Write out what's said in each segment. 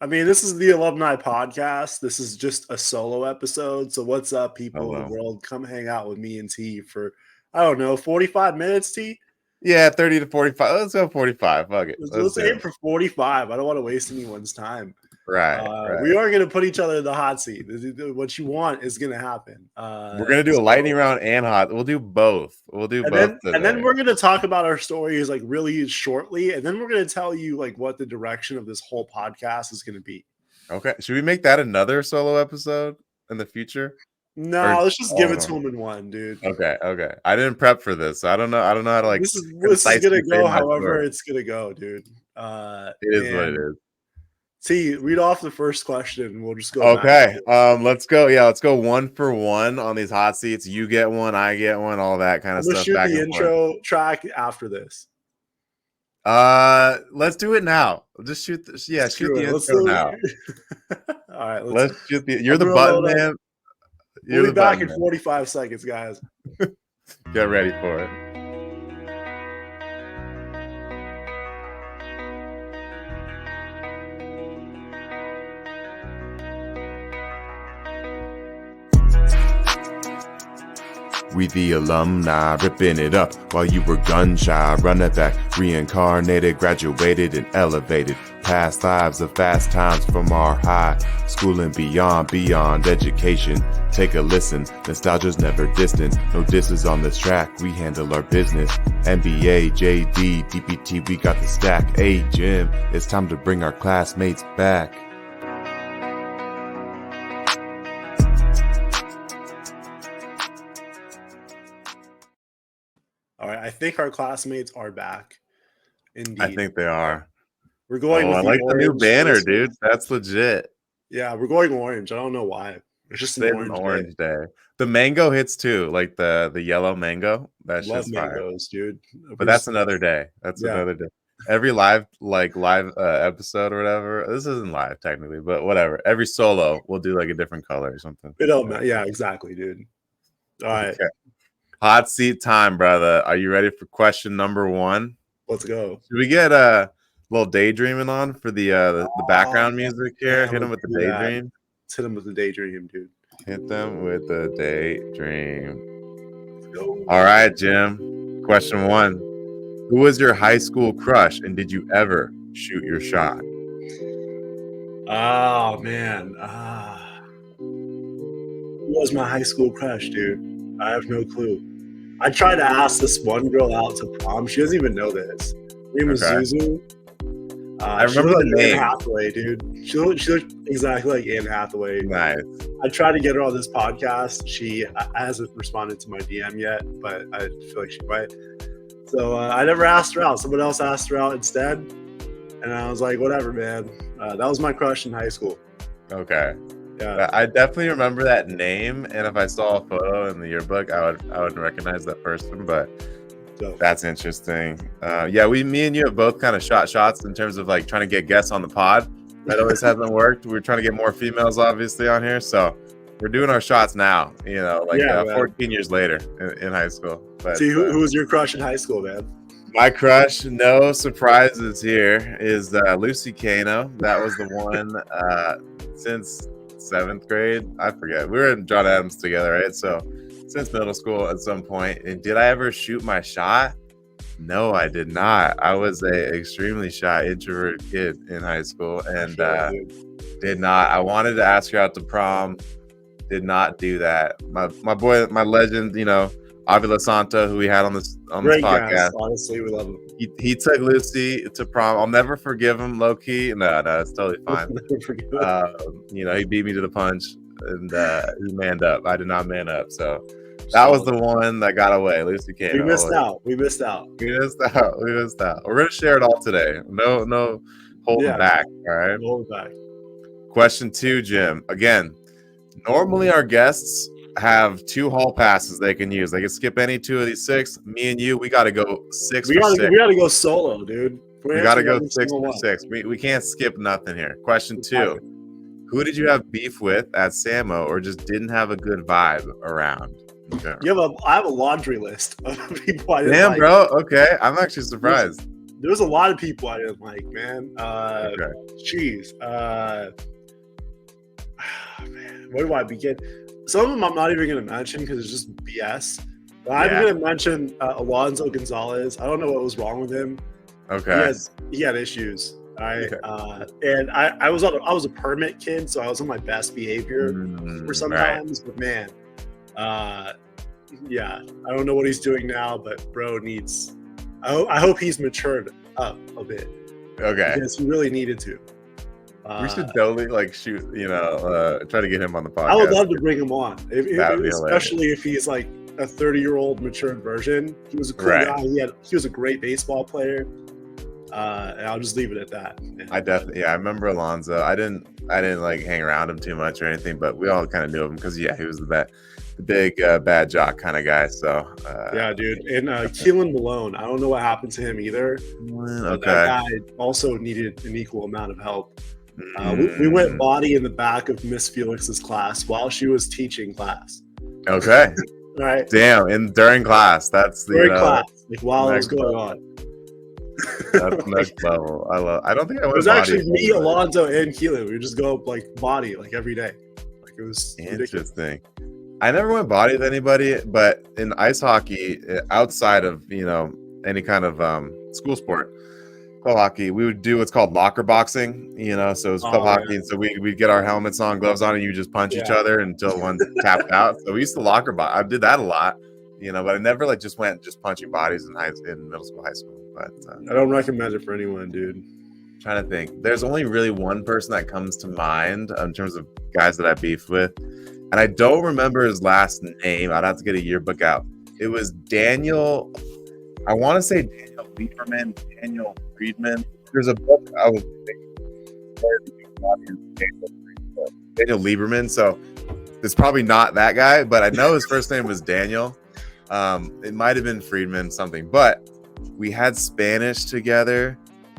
I mean, this is the Alumni Podcast. This is just a solo episode. So what's up, people of the Hello. world? Come hang out with me and T for, I don't know, 45 minutes, T? Yeah, 30 to 45. Let's go 45. Fuck it. Let's aim for 45. I don't want to waste anyone's time. Right. We are going to put each other in the hot seat. What you want is going to happen. We're going to do a lightning round and hot. We'll do both. We'll do both today. And then we're going to talk about our stories like really shortly. And then we're going to tell you like what the direction of this whole podcast is going to be. Okay. Should we make that another solo episode in the future? No, let's just give it to him in one, dude. Okay. I didn't prep for this. So I don't know how to like. This is gonna go however it's gonna go, dude. It is what it is. See, read off the first question. We'll just go. Okay. Let's go. Yeah, let's go 1 for 1 on these hot seats. You get one, I get one, all that kind of stuff. Shoot the intro track after this. Let's do it now. Just shoot. Shoot the intro now. All right. Let's shoot the. You're the button man. We'll be back in 45 seconds, guys. Get ready for it. We the alumni, ripping it up while you were gun shy. Run it back, reincarnated, graduated and elevated. Past lives of fast times from our high school and beyond education. Take a listen, nostalgia's never distant. No disses on this track, we handle our business. NBA, JD, DPT, we got the stack. Hey Jim, it's time to bring our classmates back. All right, I think our classmates are back. Indeed. I think they are. We're going with I like the new banner, dude. That's legit. Yeah, we're going orange. I don't know why. It's just an orange day. The mango hits too, like the yellow mango. That's just mangoes, dude. But that's another day. That's another day. Every live episode or whatever. This isn't live technically, but whatever. Every solo, we'll do like a different color or something. Yeah, exactly, dude. All right. Okay. Hot seat time, brother. Are you ready for question number 1? Let's go. Should we get a little daydreaming on for the background music here? Hit him with the daydream. Let's hit him with the daydream, dude. Hit them with the daydream. Let's go. All right, Jim. Question 1. Who was your high school crush, and did you ever shoot your shot? Oh, man. Who was my high school crush, dude? I have no clue. I tried to ask this one girl out to prom. She doesn't even know this. Her name was Zuzu. I remember the name. Anne Hathaway, dude. She looked exactly like Anne Hathaway. Nice. I tried to get her on this podcast. She hasn't responded to my DM yet, but I feel like she might. So I never asked her out. Someone else asked her out instead. And I was like, whatever, man. That was my crush in high school. Okay. Yeah. I definitely remember that name, and if I saw a photo in the yearbook, I would recognize that person. But that's interesting. Me and you have both kind of shot shots in terms of like trying to get guests on the pod. That always hasn't worked. We're trying to get more females, obviously, on here. So we're doing our shots now. 14 years later in high school. But, see, who was your crush in high school, man? My crush, no surprises here, is Lucy Kano. That was the one since 7th grade. I forget. We were in John Adams together, right? So since middle school at some point. And did I ever shoot my shot? No, I did not. I was a extremely shy, introverted kid in high school, and did not. I wanted to ask her out to prom. Did not do that. My boy, my legend, Avila Santa, who we had on this podcast. Guys, honestly, we love him. He took Lucy to prom. I'll never forgive him, low key. No, it's totally fine. He beat me to the punch, and he manned up. I did not man up, so that was the one that got away. Lucy came. We missed out. We missed out. We're gonna share it all today. No holding back. All right. Hold back. Question 2, Jim. Again, normally our guests have 2 hall passes they can use. They can skip any 2 of these 6. Me and you, we got to go 6 for 6. We got to go solo, dude. We got to go 6 for 6. We can't skip nothing here. Question 2. Who did you have beef with at Samo or just didn't have a good vibe around? Okay. I have a laundry list of people I didn't Damn, like. bro. Okay. I'm actually surprised. there was a lot of people I didn't like, man. Okay. Jeez. Man, where do I begin? Some of them I'm not even going to mention because it's just BS. But I'm going to mention Alonzo Gonzalez. I don't know what was wrong with him. Okay. He had issues. Right. Okay. And I was a permit kid, so I was on my best behavior for sometimes. Right. But man, yeah, I don't know what he's doing now, but bro needs. I hope he's matured up a bit. Okay. Because he really needed to. We should totally like shoot, try to get him on the podcast. I would love to bring him on, especially if he's like a 30-year-old matured version. He was a cool guy. He was a great baseball player. And I'll just leave it at that. I remember Alonzo. I didn't like hang around him too much or anything, but we all kind of knew him because he was the big bad jock kind of guy. So yeah, dude. And Keelan Malone, I don't know what happened to him either. Okay. That guy also needed an equal amount of help. We went body in the back of Miss Felix's class while she was teaching class. Okay. Right. Damn. And during class, that's the class, like while it was going on. That's next level. I don't think I went. It was actually me, Alonzo, and Keelan. We would just go like body like every day. Like it was interesting. Ridiculous. I never went body with anybody, but in ice hockey, outside of any kind of school sport, club hockey, we would do what's called locker boxing. So it was club hockey, and so we'd get our helmets on, gloves on, and you just punch each other until one tapped out. So we used to locker box. I did that a lot, but I never like just went punching bodies in middle school, high school. But I don't recommend it for anyone, dude. I'm trying to think. There's only really one person that comes to mind in terms of guys that I beefed with, and I don't remember his last name. I'd have to get a yearbook out. It was Daniel. I want to say Daniel Lieberman, Daniel Friedman. There's a book I was Daniel Lieberman. So it's probably not that guy, but I know his first name was Daniel. It might have been Friedman something, but we had Spanish together,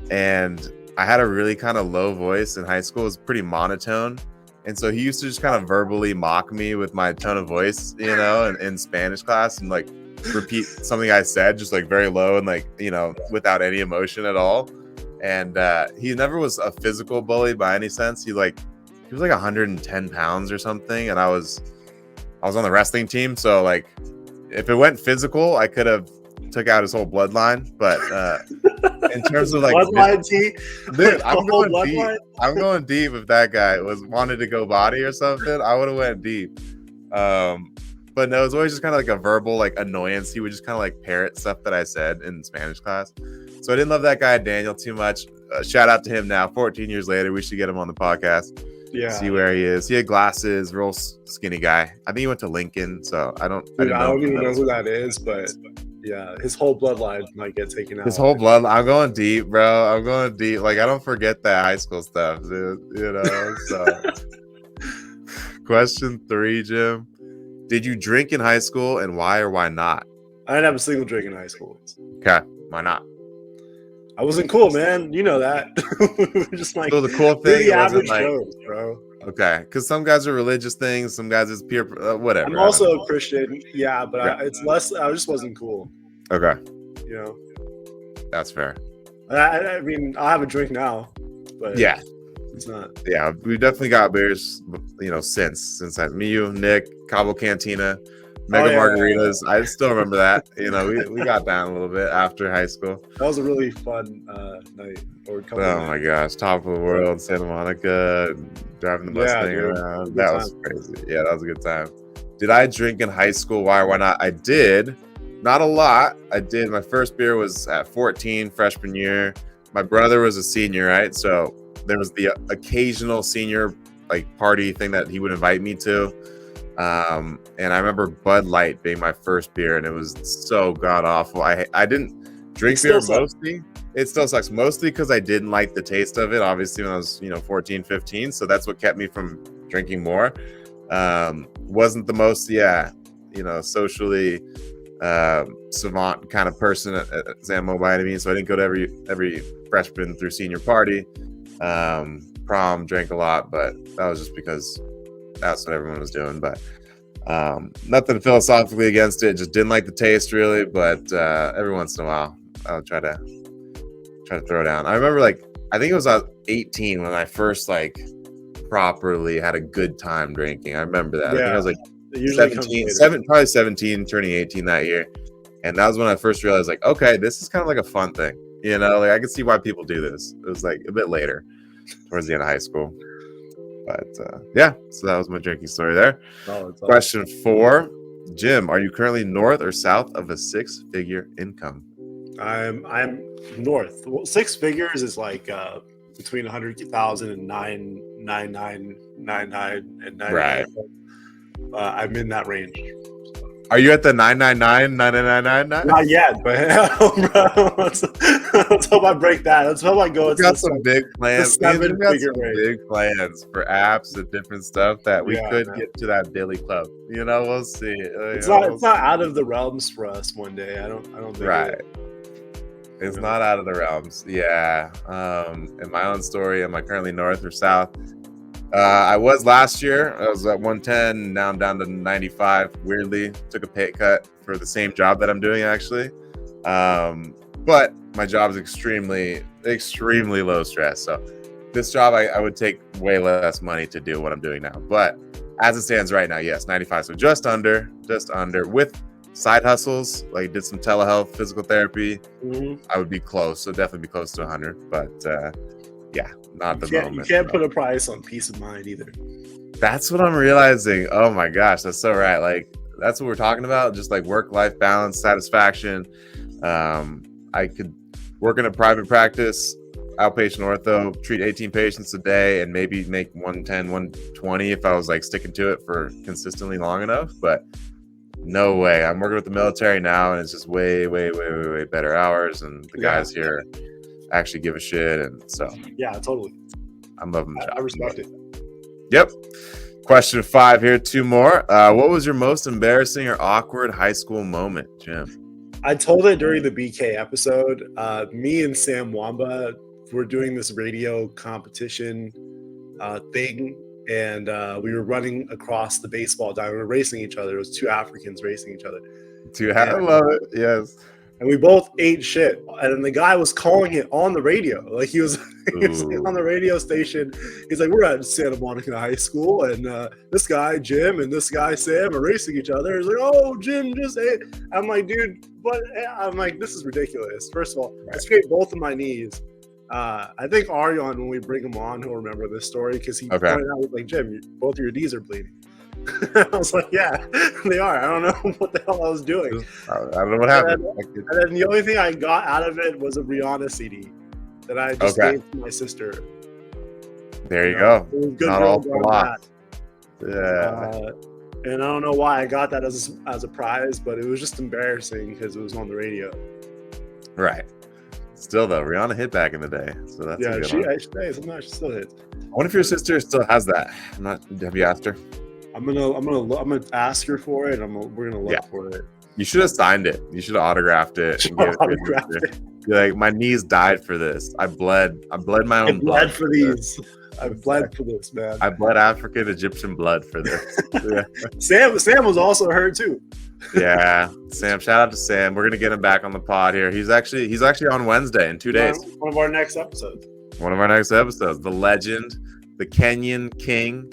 and I had a really kind of low voice in high school. It was pretty monotone. And so he used to just kind of verbally mock me with my tone of voice, in Spanish class, and like repeat something I said, just like very low and like, without any emotion at all. And he never was a physical bully by any sense. He was like 110 pounds or something. And I was on the wrestling team. So like if it went physical, I could have took out his whole bloodline, but in terms of like bloodline dude, I'm going deep. If that guy wanted to go body or something, I would have went deep. But no, it was always just kind of like a verbal like annoyance. He would just kind of like parrot stuff that I said in Spanish class. So I didn't love that guy Daniel too much. Shout out to him now. 14 years later, we should get him on the podcast. Yeah, see where he is. He had glasses, real skinny guy. I think he went to Lincoln, so I don't even know who that is, but. Yeah, his whole bloodline might get taken out. His whole blood. I'm going deep, bro. I'm going deep. Like I don't forget that high school stuff, dude. So. Question 3, Jim. Did you drink in high school, and why or why not? I didn't have a single drink in high school. Okay, why not? I wasn't cool, man. You know that. Just like so the cool thing the average like, shows, bro. Okay, because some guys are religious things, some guys is peer, whatever. I'm also a Christian, but it's less. I just wasn't cool. Okay, that's fair. I mean, I'll have a drink now, but it's not. Yeah, we definitely got beers, since me, you, Nick, Cabo Cantina, Mega Margaritas. I still remember that. We got down a little bit after high school. That was a really fun night. Oh my gosh, top of the world, Santa Monica, driving the Mustang around. That was crazy. Yeah, that was a good time. Did I drink in high school? Why or why not? I did. Not a lot. I did. My first beer was at 14, freshman year. My brother was a senior, right? So there was the occasional senior like party thing that he would invite me to. And I remember Bud Light being my first beer, and it was so god awful. I didn't drink beer mostly. It still sucks mostly because I didn't like the taste of it, obviously, when I was 14, 15. So that's what kept me from drinking more. Wasn't the most socially savant kind of person at San Mo by any means. So I didn't go to every freshman through senior party. Prom, drank a lot, but that was just because that's what everyone was doing. But nothing philosophically against it, just didn't like the taste really. But every once in a while I'll try to try to throw down. I remember I think it was 18 when I first properly had a good time drinking. I remember that. Yeah. I think I was It usually 17, probably 17, turning 18 that year. And that was when I first realized okay, this is kind of like a fun thing. I could see why people do this. It was a bit later towards the end of high school. But yeah, so that was my drinking story there. Question 4. Jim, are you currently north or south of a 6-figure income? I'm north. Well, 6 figures is between 100,000 and 99999 and 99. Right. I'm in that range. Are you at the 999? Not yet, but let's hope I break that. Let's hope I go. We got some big plans. We got some range. big plans for apps and different stuff that we could get to that Billy Club. We'll see. It's not out of the realms for us one day. I don't think. Right. It's not out of the realms. Yeah. In my own story, am I currently north or south? I was last year. I was at 110. Now I'm down to 95. Weirdly, took a pay cut for the same job that I'm doing, actually. But my job is extremely, extremely low stress. So this job, I would take way less money to do what I'm doing now. But as it stands right now, yes, 95. So just under with side hustles, did some telehealth, physical therapy. Mm-hmm. I would be close. So definitely be close to 100. But yeah, not the moment. You can't put a price on peace of mind either. That's what I'm realizing. Oh my gosh, that's so right. That's what we're talking about. Just work-life balance, satisfaction. I could work in a private practice, outpatient ortho, treat 18 patients a day, and maybe make 110, 120 if I was sticking to it for consistently long enough. But no way. I'm working with the military now, and it's just way, way, way, way, way better hours, and the guys here actually give a shit. And so yeah, totally. I'm loving the job. I respect it. Yep. Question 5 here. 2 more. What was your most embarrassing or awkward high school moment, Jim? I told it during the BK episode. Me and Sam Wamba were doing this radio competition thing, and we were running across the baseball diamond. We were racing each other. It was 2 Africans racing each other. I love it. Yes. And we both ate shit. And then the guy was calling it on the radio. He was on the radio station. He's we're at Santa Monica High School, and this guy, Jim, and this guy, Sam, are racing each other. He's oh, Jim just ate. I'm dude, but I'm this is ridiculous. First of all, I scraped both of my knees. I think Aryon, when we bring him on, he'll remember this story because he pointed out, Jim, both of your knees are bleeding. I was yeah, they are. I don't know what the hell I was doing. I don't know what happened. And then the only thing I got out of it was a Rihanna CD that I just gave to my sister. There you go. Not all for lot. Yeah. And I don't know why I got that as a prize, but it was just embarrassing because it was on the radio. Right. Still though, Rihanna hit back in the day, so that's sometimes she still hits. I wonder if your sister still has that. Have you asked her? I'm gonna ask her for it. We're gonna look for it. You should have signed it. You should have autographed it. Be my knees died for this. I bled my own blood. I bled for these. I bled for this, man. I bled African Egyptian blood for this. Yeah. Sam was also hurt too. Yeah, Sam. Shout out to Sam. We're gonna get him back on the pod here. He's actually on Wednesday in 2 days. One of our next episodes. The legend, the Kenyan king.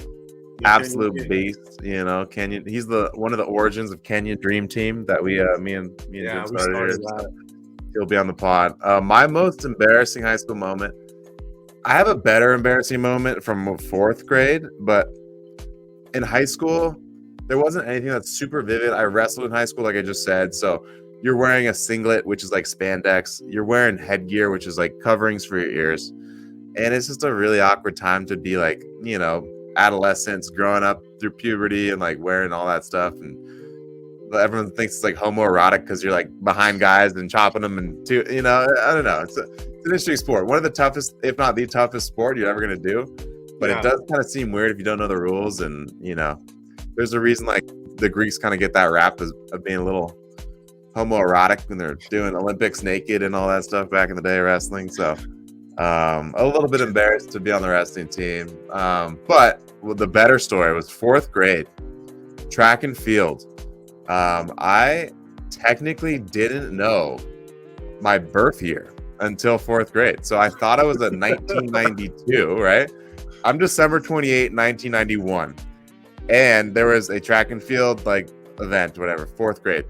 Absolute beast, Kenyan. He's one of the origins of Kenya Dream Team that me and Jim started here. So he'll be on the pod. My most embarrassing high school moment. I have a better embarrassing moment from 4th grade, but in high school, there wasn't anything that's super vivid. I wrestled in high school, like I just said. So you're wearing a singlet, which is spandex. You're wearing headgear, which is coverings for your ears, and it's just a really awkward time to be adolescence, growing up through puberty and wearing all that stuff, and everyone thinks it's homoerotic because you're behind guys and chopping them, and I don't know. It's an interesting sport. One of the toughest, if not the toughest sport you're ever gonna do, but it does kind of seem weird if you don't know the rules. And there's a reason the Greeks kind of get that rap of being a little homoerotic when they're doing Olympics naked and all that stuff back in the day, wrestling. So a little bit embarrassed to be on the wrestling team. But the better story was 4th grade, track and field. I technically didn't know my birth year until 4th grade. So I thought I was at 1992, right? I'm December 28, 1991. And there was a track and field like event, whatever, 4th grade.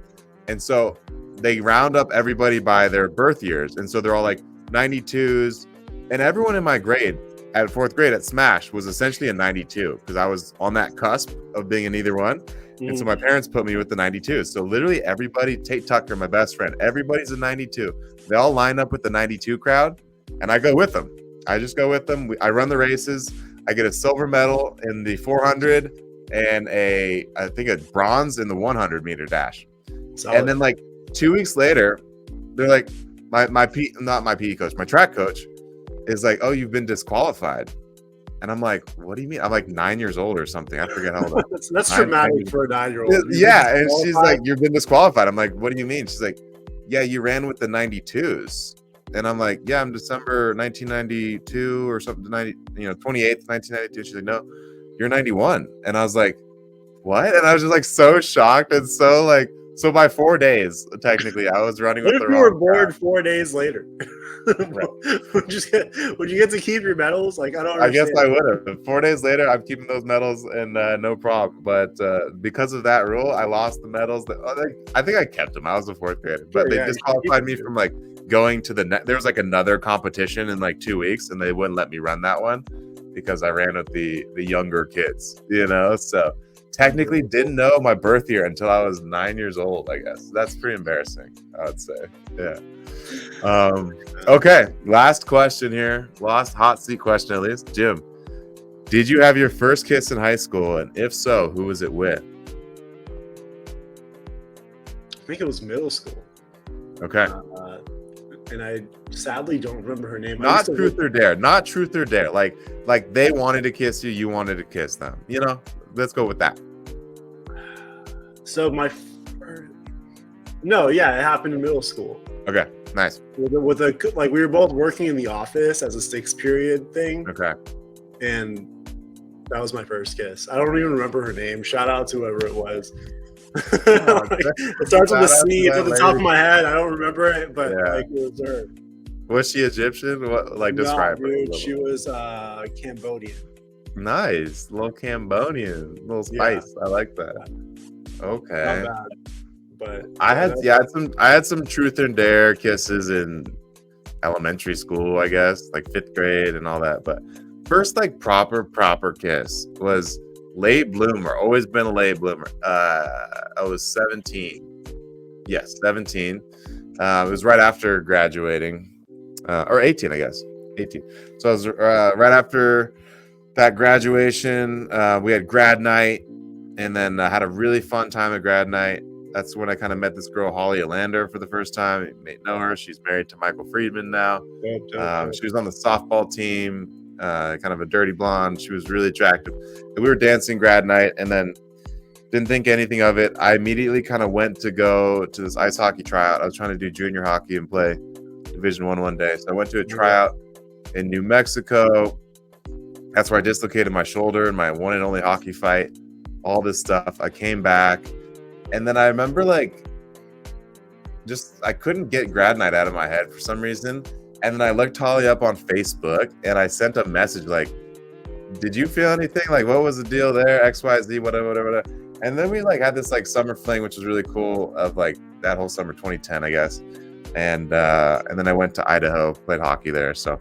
And so they round up everybody by their birth years. And so they're all like 92s. And everyone in my grade at 4th grade at Smash was essentially a 92 because I was on that cusp of being in either one. And so my parents put me with the 92s. So literally everybody, Tate Tucker, my best friend, everybody's a 92. They all line up with the 92 crowd, and I go with them. I just go with them. I run the races. I get a silver medal in the 400 and I think a bronze in the 100 meter dash. Solid. And then like 2 weeks later, they're like, not my PE coach, my track coach is like, oh, you've been disqualified. And I'm like, what do you mean? I'm like 9 years old or something. I forget how old. That's traumatic for a 9-year-old. Yeah. And she's like, you've been disqualified. I'm like, what do you mean? She's like, yeah, you ran with the 92s. And I'm like, yeah, I'm December 1992 or something, 28th, 1992. She's like, no, you're 91. And I was like, what? And I was just like so shocked and so like, so by 4 days, technically, I was running with the wrong. What if you were born 4 days later? Right. would you get to keep your medals? Like, I don't understand. I guess I would have. 4 days later, I'm keeping those medals and no problem. But because of that rule, I lost the medals. I think I kept them. I was a 4th grader. But they disqualified me from like going to the there was like another competition in like 2 weeks and they wouldn't let me run that one because I ran with the younger kids, so technically didn't know my birth year until I was 9 years old, I guess. That's pretty embarrassing, I would say. Yeah. Okay, last question here. Last hot seat question, at least. Jim, did you have your first kiss in high school? And if so, who was it with? I think it was middle school. Okay. And I sadly don't remember her name. Not truth or dare. Not truth or dare. Like they wanted to kiss you, you wanted to kiss them. Let's go with that. So it happened in middle school. Okay, nice. With we were both working in the office as a 6th period thing. Okay. And that was my first kiss. I don't even remember her name. Shout out to whoever it was. It starts with a C. It's at the top of my head. I don't remember it, but it was her. Was she Egyptian? What describe her? Dude, she was Cambodian. Nice, little Cambodian, little spice. Yeah. I like that. Okay. Not bad, but I had some truth and dare kisses in elementary school, I guess, like 5th grade and all that. But first, like proper kiss was late bloomer. Always been a late bloomer. I was 17. Yes, 17. It was right after graduating, or 18, I guess. 18. So I was right after that graduation. We had grad night, and then I had a really fun time at grad night. That's when I kind of met this girl, Holly Alander, for the first time. You may know her. She's married to Michael Friedman now. She was on the softball team, kind of a dirty blonde. She was really attractive. And we were dancing grad night, and then didn't think anything of it. I immediately kind of went to go to this ice hockey tryout. I was trying to do junior hockey and play Division I one day. So I went to a tryout in New Mexico. That's where I dislocated my shoulder in my one and only hockey fight, all this stuff. I came back, and then I remember I couldn't get grad night out of my head for some reason. And then I looked Holly up on Facebook, and I sent a message like, did you feel anything? Like, what was the deal there? X, Y, Z, whatever. And then we had this summer fling, which was really cool, of that whole summer, 2010, I guess. And then I went to Idaho, played hockey there. So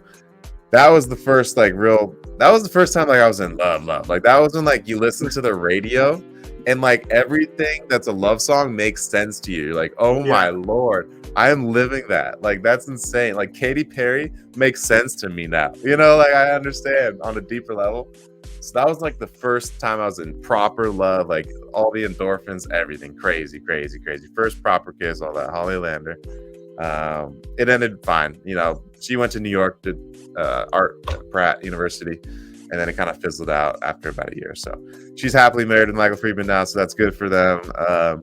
that was the first that was the first time I was in love. That was when you listen to the radio and everything that's a love song makes sense to you. You're like, oh my Lord, I am living that. That's insane. Katy Perry makes sense to me now. I understand on a deeper level. So that was the first time I was in proper love, all the endorphins, everything crazy. First proper kiss, all that. Holly Lander. It ended fine. She went to New York to art at Pratt University, and then it kind of fizzled out after about a year. So she's happily married with Michael Friedman now, so that's good for them.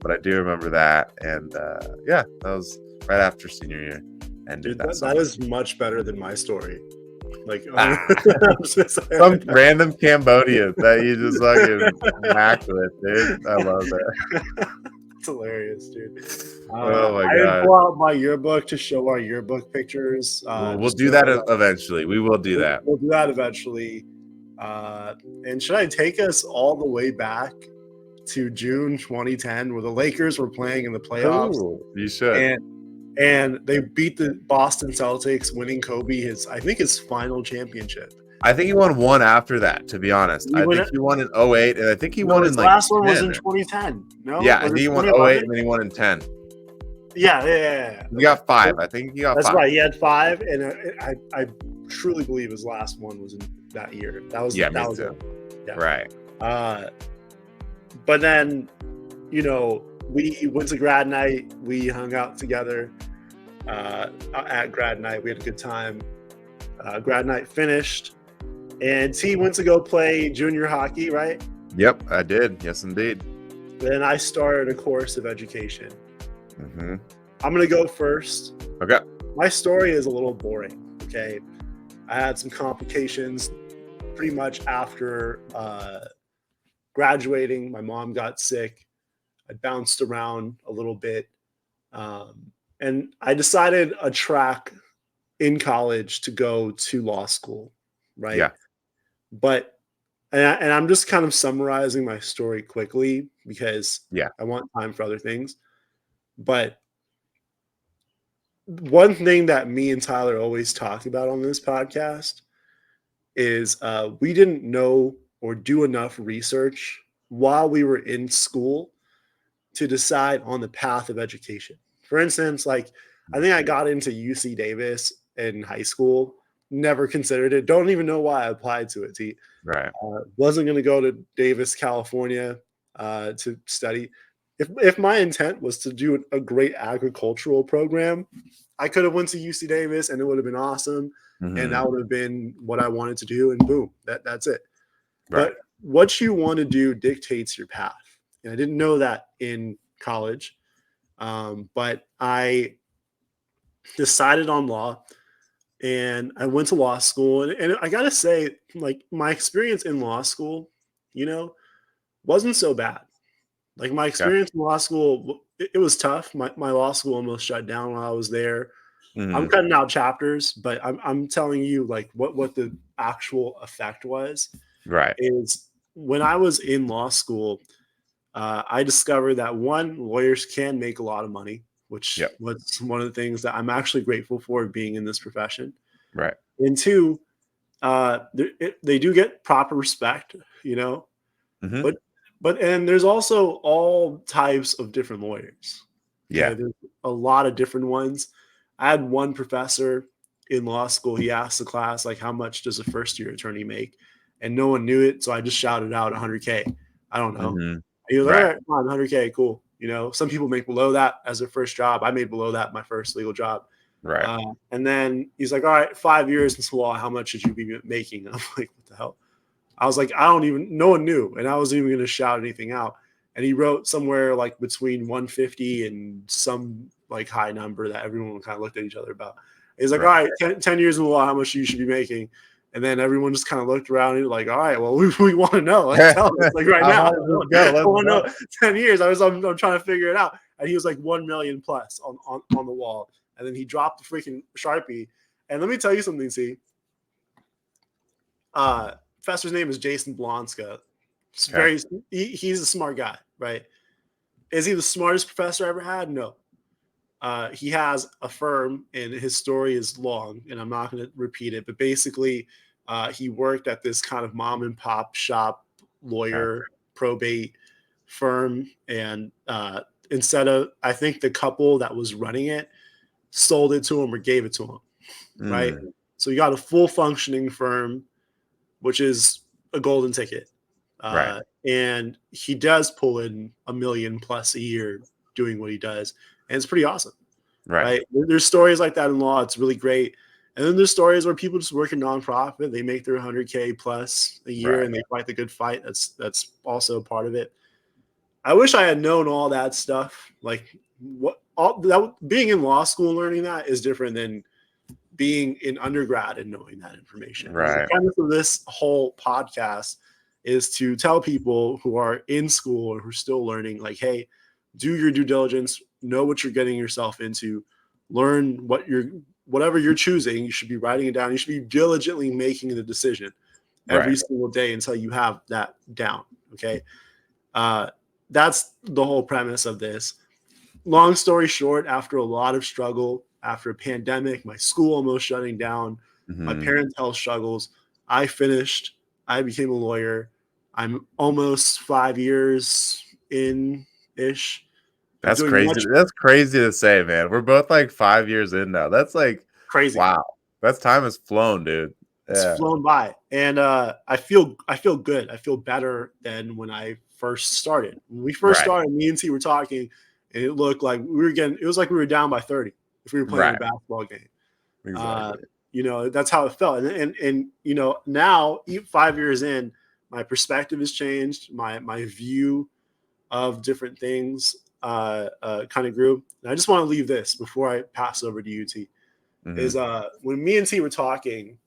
But I do remember that, and that was right after senior year. And dude, that is much better than my story. Some random Cambodian that you just fucking whacked with, dude. I love that. It's hilarious, dude. Oh my I didn't god. pull out my yearbook to show our yearbook pictures. We'll Just do that eventually. We will do that. we'll do that eventually. And should I take us all the way back to June 2010, where the Lakers were playing in the playoffs, Ooh, you should. and they beat the Boston Celtics, winning Kobe his final championship. I think he won one after that, to be honest. He I won think it- he won in 08, and I think he No, won his in like last one was 10. in 2010. No, Yeah, I was think it he won 2011? 08, and then he won in 10. Yeah. He got 5. I think he got That's 5. right. He had 5, and I truly believe his last one was in that year. That was Yeah, that me was too. it. Yeah. Right. But then, we went to grad night. We hung out together at grad night. We had a good time. Grad night finished, and T went to go play junior hockey, right? Yep, I did. Yes, indeed. Then I started a course of education. Mm-hmm. I'm going to go first. Okay. My story is a little boring, okay? I had some complications pretty much after graduating. My mom got sick. I bounced around a little bit. And I decided a track in college to go to law school, right? Yeah. But, and I'm just kind of summarizing my story quickly because I want time for other things. But one thing that me and Tyler always talk about on this podcast is we didn't know or do enough research while we were in school to decide on the path of education. For instance, like I think I got into UC Davis in high school, never considered it, don't even know why I applied to it. Right. Wasn't going to go to Davis, California to study. If my intent was to do a great agricultural program, I could have went to UC Davis and it would have been awesome. Mm-hmm. And that would have been what I wanted to do. And boom, that's it. Right. But what you want to do dictates your path. And I didn't know that in college. But I decided on law and I went to law school. And I got to say, like, my experience in law school, wasn't so bad. Like, my experience in law school, it was tough. My law school almost shut down while I was there. Mm-hmm. I'm cutting out chapters, but I'm telling you, like, what the actual effect was. Right. Is when I was in law school, I discovered that one, lawyers can make a lot of money, which was one of the things that I'm actually grateful for being in this profession. Right. And two, they do get proper respect, Mm-hmm. but there's also all types of different lawyers. Yeah. Okay? There's a lot of different ones. I had one professor in law school. He asked the class, like, how much does a first year attorney make? And no one knew it. So I just shouted out 100K. I don't know. Mm-hmm. He was like, Right. all right, come on, 100K, cool. Some people make below that as their first job. I made below that my first legal job. Right. And then he's like, all right, 5 years in law, how much should you be making? I'm like, what the hell? I was like, no one knew. And I wasn't even going to shout anything out. And he wrote somewhere like between 150 and some like high number that everyone kind of looked at each other about. He's like, Right. all right, 10 years in the law, how much you should be making? And then everyone just kind of looked around and like, all right, well, we want to know. Like, tell us, like right now. I want to know 10 years. I'm trying to figure it out. And he was like 1 million plus on the wall. And then he dropped the freaking Sharpie. And let me tell you something, see. Professor's name is Jason Blonska. He's a smart guy, right? Is he the smartest professor I ever had? No. He has a firm, and his story is long, and I'm not going to repeat it. But basically, he worked at this kind of mom and pop shop lawyer probate firm, and instead of, I think the couple that was running it sold it to him or gave it to him, right? So you got a full functioning firm, which is a golden ticket. Right. And he does pull in $1 million plus a year doing what he does. And it's pretty awesome. Right. There's stories like that in law. It's really great. And then there's stories where people just work in nonprofit. They make their 100K plus a year and they fight the good fight. That's also part of it. I wish I had known all that stuff. Like being in law school and learning that is different than being in undergrad and knowing that information. Right. The premise of this whole podcast is to tell people who are in school or who are still learning, like, hey, do your due diligence, know what you're getting yourself into, learn whatever you're choosing. You should be writing it down. You should be diligently making the decision every Right. single day until you have that down. Okay. That's the whole premise of this. Long story short, after a lot of struggle, after a pandemic, my school almost shutting down, my Mhm. parents' health struggles, I finished. I became a lawyer. I'm almost 5 years in ish. I'm That's doing crazy. much That's crazy to say, man. We're both like 5 years in now. That's like, crazy. wow. That's time has flown, dude. It's Yeah. flown by, and I feel good. I feel better than when I first started. When we first Right. started, me and T were talking, and it looked like we were getting. It was like we were down by 30 if we were playing a Right. basketball game. Uh, Exactly. that's how it felt. And now 5 years in, my perspective has changed. My view of different things kind of grew. And I just want to leave this before I pass over to UT. Is Mhm. when me and T were talking,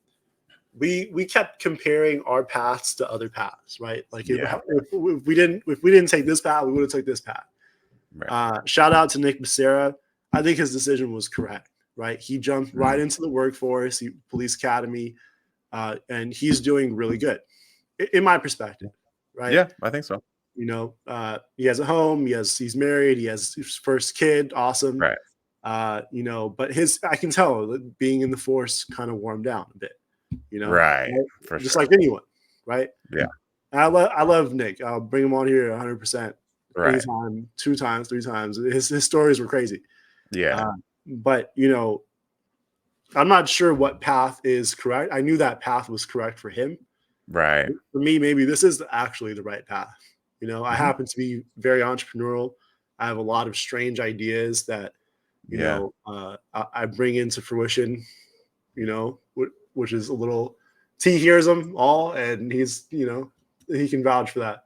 we kept comparing our paths to other paths, right? Like Yeah. if we didn't take this path, we would have took this path. Right. Shout out to Nick Becerra. I think his decision was correct, right? He jumped right Mhm. into the workforce, police academy, and he's doing really good, in my perspective, right? Yeah, I think so. He has a home, he's married, he has his first kid, awesome. Right. But I can tell that being in the force kind of warmed down a bit, Right. right? For Just sure. like anyone, right? Yeah. And I love Nick. I'll bring him on here 100%. Right. Anytime, 2 times, 3 times. His stories were crazy. Yeah. But I'm not sure what path is correct. I knew that path was correct for him. Right. For me, maybe this is actually the right path. I Mhm. happen to be very entrepreneurial. I have a lot of strange ideas that Yeah. I bring into fruition. Which is a little. T hears them all, and he can vouch for that.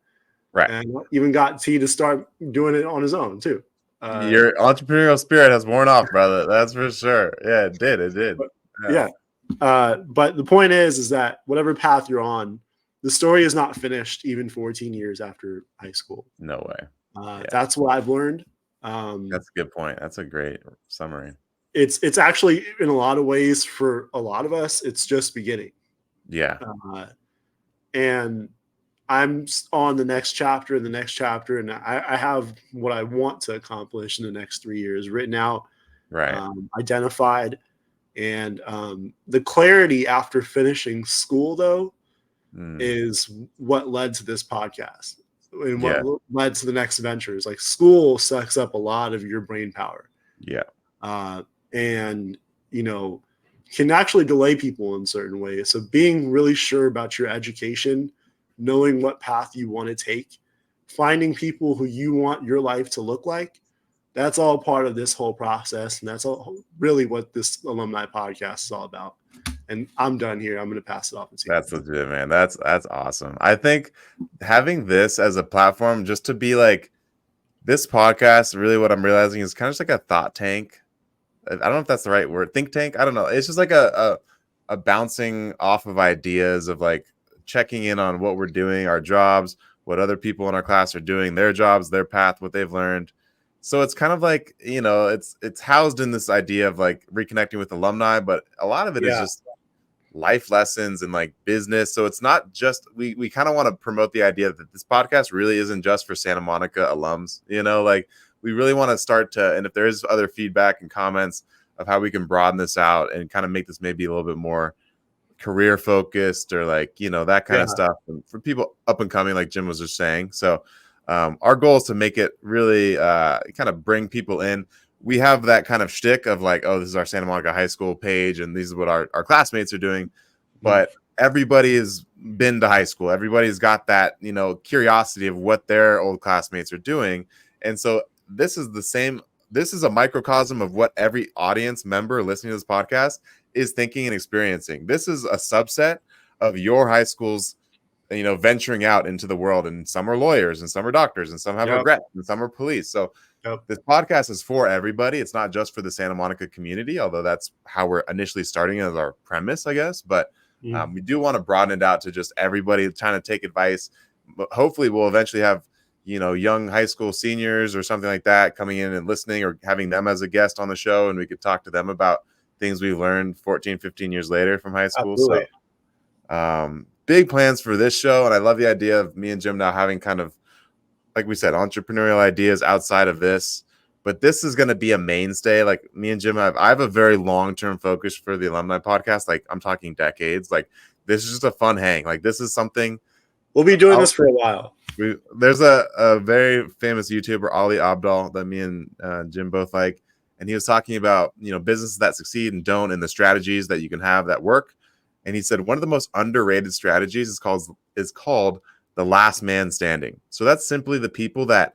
Right. And even got T to start doing it on his own too. Your entrepreneurial spirit has worn off, brother. That's for sure. Yeah, it did. It did. But, Yeah. yeah. But the point is that whatever path you're on, the story is not finished even 14 years after high school. No way. Yeah. That's what I've learned. That's a good point. That's a great summary. It's actually in a lot of ways for a lot of us, it's just beginning. Yeah. And I'm on the next chapter and the next chapter, and I have what I want to accomplish in the next 3 years written out, Right. identified. And the clarity after finishing school, though, Mm. is what led to this podcast and Yeah. what led to the next ventures. Like school sucks up a lot of your brain power. Yeah. And, can actually delay people in certain ways. So being really sure about your education, knowing what path you want to take, finding people who you want your life to look like, that's all part of this whole process. And that's all really what this alumni podcast is all about. And I'm done here. I'm going to pass it off to you. That's legit, man. That's awesome. I think having this as a platform just to be like this podcast, really what I'm realizing is kind of just like a thought tank. I don't know if that's the right word. Think tank. I don't know. It's just like a bouncing off of ideas of like checking in on what we're doing, our jobs, what other people in our class are doing, their jobs, their path, what they've learned. So it's kind of like, it's housed in this idea of like reconnecting with alumni, but a lot of it is just life lessons and like business. So it's not just, we kind of want to promote the idea that this podcast really isn't just for Santa Monica alums, like we really want to start to, and if there is other feedback and comments of how we can broaden this out and kind of make this maybe a little bit more career focused or like, that kind of stuff. And for people up and coming, like Jim was just saying. So our goal is to make it really kind of bring people in. We have that kind of shtick of like, oh, this is our Santa Monica High School page, and these is what our classmates are doing. But everybody has been to high school. Everybody's got that, curiosity of what their old classmates are doing. And so this is the same. This is a microcosm of what every audience member listening to this podcast is thinking and experiencing. This is a subset of your high school's, venturing out into the world. And some are lawyers and some are doctors and some have regrets and some are police. So this podcast is for everybody. It's not just for the Santa Monica community, although that's how we're initially starting as our premise, I guess. But we do want to broaden it out to just everybody trying to take advice. But hopefully we'll eventually have young high school seniors or something like that coming in and listening, or having them as a guest on the show, and we could talk to them about things we've learned 14, 15 years later from high school. Absolutely. So big plans for this show. And I love the idea of me and Jim now having kind of, like we said, entrepreneurial ideas outside of this. But this is going to be a mainstay. Like me and Jim I have a very long-term focus for the Alumni Podcast. Like I'm talking decades. Like this is just a fun hang. Like this is something we'll be doing this for a while. There's a very famous YouTuber, Ali Abdal, that me and Jim both like. And he was talking about, businesses that succeed and don't, and the strategies that you can have that work. And he said one of the most underrated strategies is called the last man standing. So that's simply the people that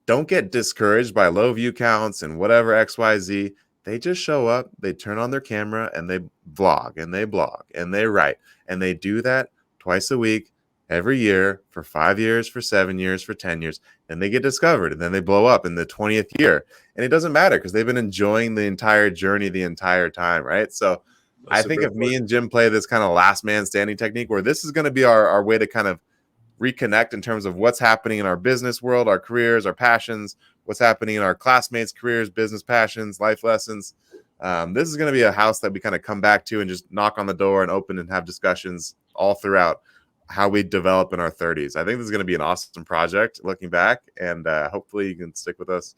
don't get discouraged by low view counts and whatever XYZ. They just show up, they turn on their camera, and they vlog and they blog and they write. And they do that twice a week, every year, for 5 years, for 7 years, for 10 years. And they get discovered, and then they blow up in the 20th year. And it doesn't matter because they've been enjoying the entire journey the entire time, right? So I think if me and Jim play this kind of last man standing technique, where this is going to be our way to kind of reconnect in terms of what's happening in our business world, our careers, our passions, what's happening in our classmates' careers, business passions, life lessons. This is going to be a house that we kind of come back to and just knock on the door and open and have discussions all throughout how we develop in our 30s. I think this is going to be an awesome project looking back, and hopefully you can stick with us,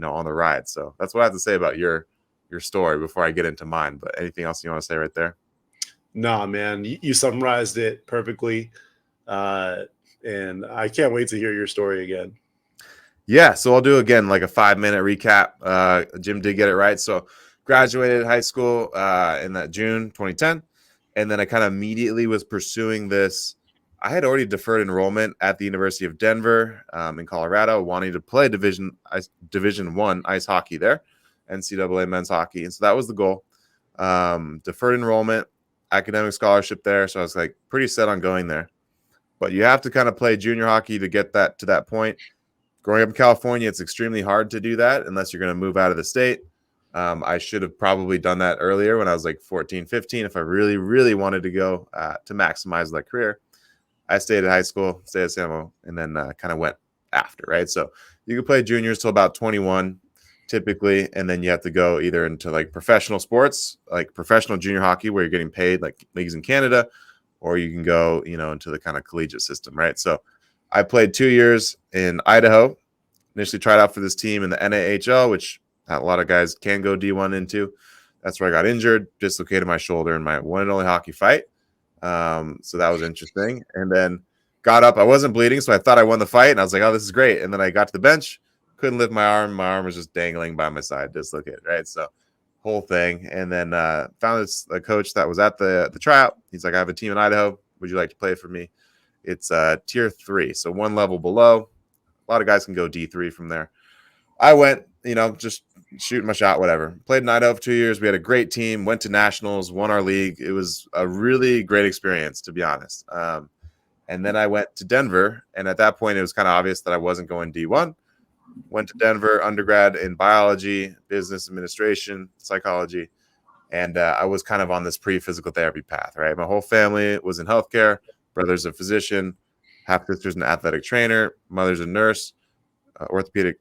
on the ride. So that's what I have to say about your story before I get into mine. But anything else you want to say right there? No, man, you summarized it perfectly. And I can't wait to hear your story again. Yeah, so I'll do again like a 5-minute recap. Jim did get it right. So graduated high school in that June 2010, and then I kind of immediately was pursuing this. I had already deferred enrollment at the University of Denver in Colorado, wanting to play Division I ice hockey there, NCAA men's hockey, and so that was the goal. Deferred enrollment, academic scholarship there, so I was like pretty set on going there. But you have to kind of play junior hockey to get that to that point. Growing up in California, it's extremely hard to do that unless you're going to move out of the state. I should have probably done that earlier when I was like 14, 15, if I really, really wanted to go to maximize that career. I stayed at high school, stayed at Samo, and then kind of went after, right? So you can play juniors till about 21 typically, and then you have to go either into like professional sports, like professional junior hockey, where you're getting paid like leagues in Canada, or you can go, into the kind of collegiate system, right? So I played 2 years in Idaho, initially tried out for this team in the NAHL, which a lot of guys can go D1 into. That's where I got injured, dislocated my shoulder in my one and only hockey fight. So that was interesting. And then got up. I wasn't bleeding, so I thought I won the fight. And I was like, oh, this is great. And then I got to the bench, couldn't lift my arm. My arm was just dangling by my side, dislocated, right? So whole thing. And then found a coach that was at the tryout. He's like, I have a team in Idaho. Would you like to play for me? It's tier 3, so one level below. A lot of guys can go D3 from there. I went, just shooting my shot, whatever. Played in Idaho for 2 years. We had a great team, went to nationals, won our league. It was a really great experience, to be honest. And then I went to Denver, and at that point, it was kind of obvious that I wasn't going D1. Went to Denver, undergrad in biology, business administration, psychology, and I was kind of on this pre-physical therapy path, right? My whole family was in healthcare. Brother's a physician, half sister's an athletic trainer, mother's a nurse, orthopedic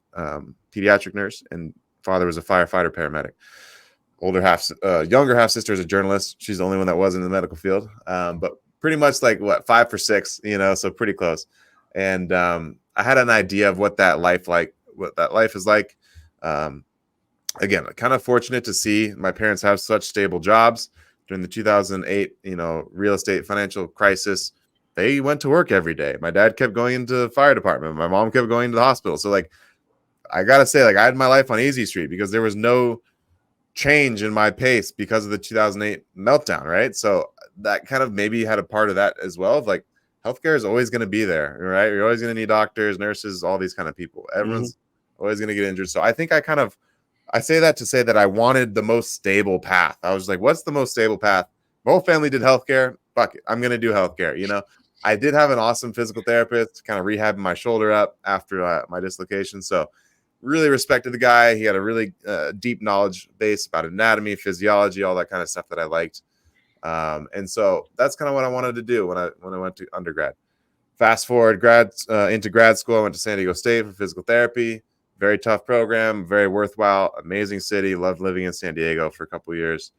pediatric nurse, and father was a firefighter paramedic. Younger half sister is a journalist. She's the only one that was in the medical field, but pretty much like 5 for 6, so pretty close. And I had an idea of what that life is like. Again, kind of fortunate to see my parents have such stable jobs during the 2008, real estate financial crisis. They went to work every day. My dad kept going into the fire department. My mom kept going to the hospital. So like, I got to say, like, I had my life on easy street because there was no change in my pace because of the 2008 meltdown. Right. So that kind of maybe had a part of that as well. Of like, healthcare is always going to be there, right? You're always going to need doctors, nurses, all these kind of people. Everyone's always going to get injured. So I think I say that to say that I wanted the most stable path. I was like, what's the most stable path? My whole family did healthcare. Fuck it, I'm going to do healthcare. I did have an awesome physical therapist kind of rehabbing my shoulder up after my dislocation. So really respected the guy. He had a really deep knowledge base about anatomy, physiology, all that kind of stuff that I liked. And so that's kind of what I wanted to do when I went to undergrad. fast forward into grad school, I went to San Diego State for physical therapy. Very tough program, very worthwhile, amazing city. Loved living in San Diego for a couple of years.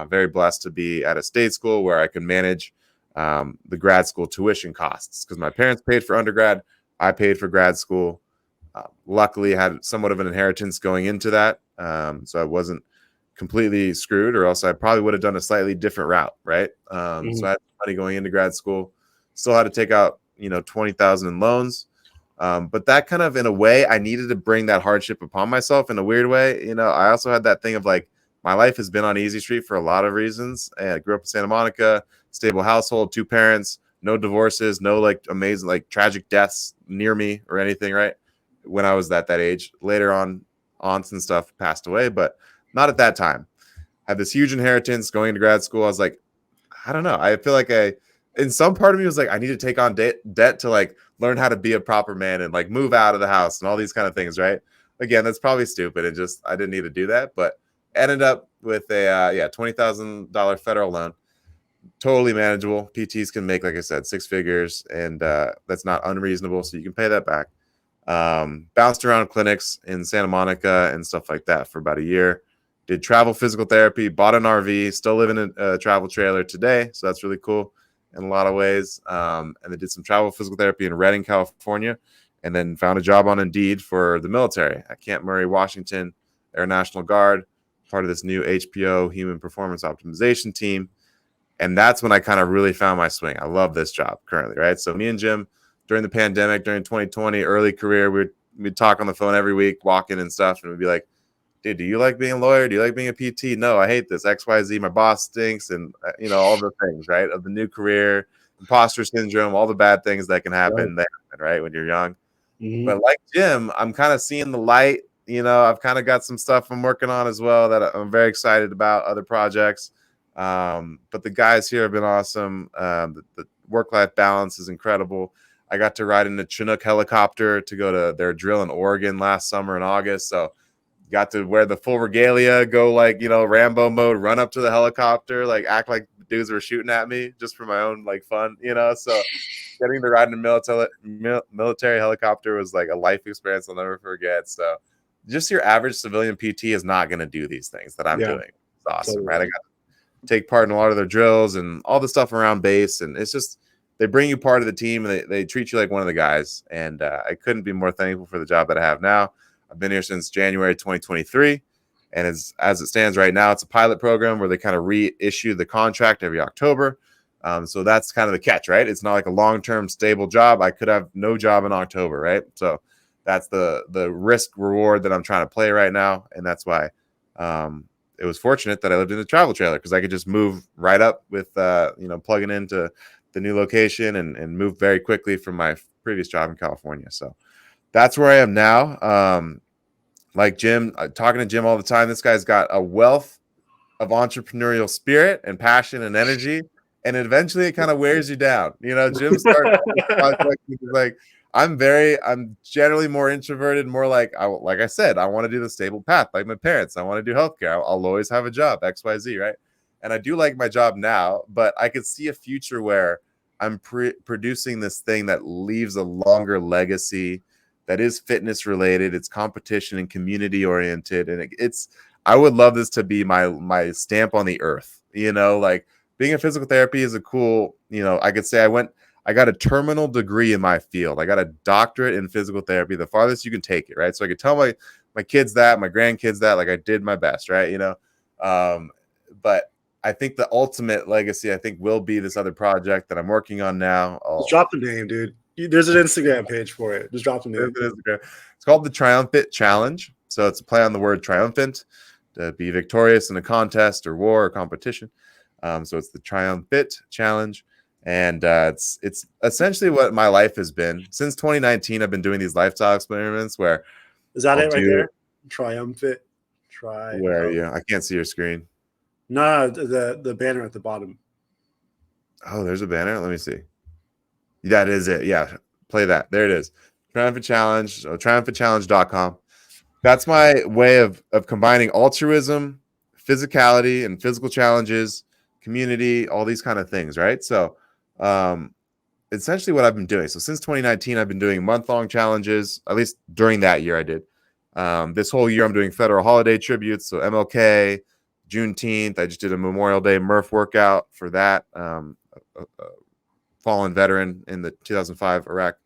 Very blessed to be at a state school where I could manage the grad school tuition costs because my parents paid for undergrad. I paid for grad school. Luckily, I had somewhat of an inheritance going into that, so I wasn't completely screwed, or else I probably would have done a slightly different route, right? So I had money going into grad school. Still had to take out, $20,000 in loans. But that kind of, in a way, I needed to bring that hardship upon myself in a weird way. I also had that thing of like, my life has been on Easy Street for a lot of reasons. And I grew up in Santa Monica, stable household, 2 parents, no divorces, no like amazing, like tragic deaths near me or anything, right? When I was that age. Later on, aunts and stuff passed away, but not at that time. I had this huge inheritance going to grad school. I was like, I don't know. I feel like in some part of me was like, I need to take on debt to like learn how to be a proper man and like move out of the house and all these kind of things, right? Again, that's probably stupid and just I didn't need to do that, but ended up with a $20,000 federal loan. Totally manageable. PTs can make, like I said, 6 figures, and that's not unreasonable, so you can pay that back. Bounced around clinics in Santa Monica and stuff like that for about a year. Did travel physical therapy, bought an RV, still live in a travel trailer today, so that's really cool in a lot of ways. And then did some travel physical therapy in Redding, California, and then found a job on Indeed for the military at Camp Murray, Washington, Air National Guard, part of this new HPO Human Performance Optimization team. And that's when I kind of really found my swing. I love this job currently, right? So me and Jim, during the pandemic, during 2020, early career, we'd talk on the phone every week, walking and stuff, and we'd be like, dude, do you like being a lawyer? Do you like being a PT? No, I hate this. XYZ, my boss stinks, and all the things, right? Of the new career, imposter syndrome, all the bad things that can happen, right, when you're young. Mm-hmm. But like Jim, I'm kind of seeing the light. I've kind of got some stuff I'm working on as well that I'm very excited about, other projects. But the guys here have been awesome. The work-life balance is incredible. I got to ride in a Chinook helicopter to go to their drill in Oregon last summer in August. So got to wear the full regalia, go like, Rambo mode, run up to the helicopter, like act like the dudes were shooting at me just for my own like fun, so getting to ride in a military helicopter was like a life experience I'll never forget. So just your average civilian PT is not going to do these things that I'm doing. It's awesome, right? I got to take part in a lot of their drills and all the stuff around base. And it's just, they bring you part of the team and they treat you like one of the guys. And I couldn't be more thankful for the job that I have now. I've been here since January 2023. And as it stands right now, it's a pilot program where they kind of reissue the contract every October. So that's kind of the catch, right? It's not like a long-term stable job. I could have no job in October, right? So that's the risk reward that I'm trying to play right now. And that's why it was fortunate that I lived in a travel trailer because I could just move right up with, plugging into the new location and move very quickly from my previous job in California. So that's where I am now. Like Jim, talking to Jim all the time, this guy's got a wealth of entrepreneurial spirit and passion and energy. And eventually it kind of wears you down. Jim started like, I'm generally more introverted, more like I said, I want to do the stable path like my parents. I want to do healthcare. I'll always have a job, XYZ, right? And I do like my job now, but I could see a future where I'm producing this thing that leaves a longer legacy that is fitness related. It's competition and community oriented. And I would love this to be my stamp on the earth, like being in physical therapy is a cool, I could say I got a terminal degree in my field. I got a doctorate in physical therapy, the farthest you can take it, right? So I could tell my kids that, my grandkids that, like I did my best, right? But I think the ultimate legacy, will be this other project that I'm working on now. Just drop the name, dude. There's an Instagram page for it. Just drop the name. It's called the Triumphant Challenge. So it's a play on the word triumphant, to be victorious in a contest or war or competition. So it's the Triumphant Challenge. And it's essentially what my life has been. Since 2019, I've been doing these lifestyle experiments where... Is that it right there? Triumphant. Where are you? I can't see your screen. No, the banner at the bottom. Oh, there's a banner. Let me see. That is it. Yeah. Play that. There it is. Triumphant Challenge. So triumphantchallenge.com. That's my way of combining altruism, physicality, and physical challenges, community, all these kind of things, right? So essentially what I've been doing. So since 2019, I've been doing month-long challenges. At least during that year, I did. This whole year, I'm doing federal holiday tributes. So MLK, Juneteenth. I just did a Memorial Day Murph workout for that. A fallen veteran in the 2005 Iraq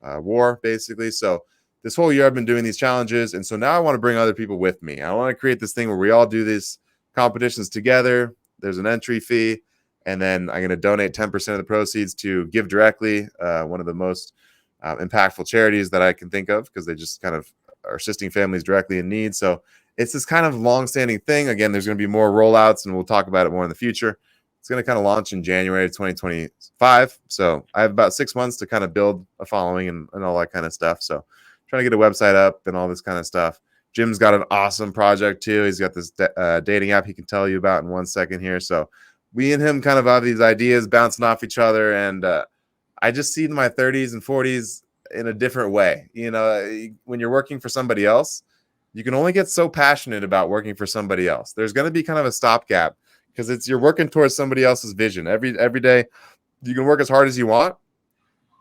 war, basically. So this whole year, I've been doing these challenges. And so now I want to bring other people with me. I want to create this thing where we all do these competitions together. There's an entry fee. And then I'm going to donate 10% of the proceeds to Give Directly, one of the most impactful charities that I can think of, because they just kind of are assisting families directly in need. So it's this kind of long-standing thing. Again, there's going to be more rollouts, and we'll talk about it more in the future. It's going to kind of launch in January 2025. So I have about 6 months to kind of build a following and all that kind of stuff. So trying to get a website up and all this kind of stuff. Jim's got an awesome project too. He's got this dating app he can tell you about in 1 second here. So we and him kind of have these ideas bouncing off each other. And I just see my 30s and 40s in a different way. You know, when you're working for somebody else, you can only get so passionate about working for somebody else. There's going to be kind of a stopgap, because you're working towards somebody else's vision. Every day you can work as hard as you want,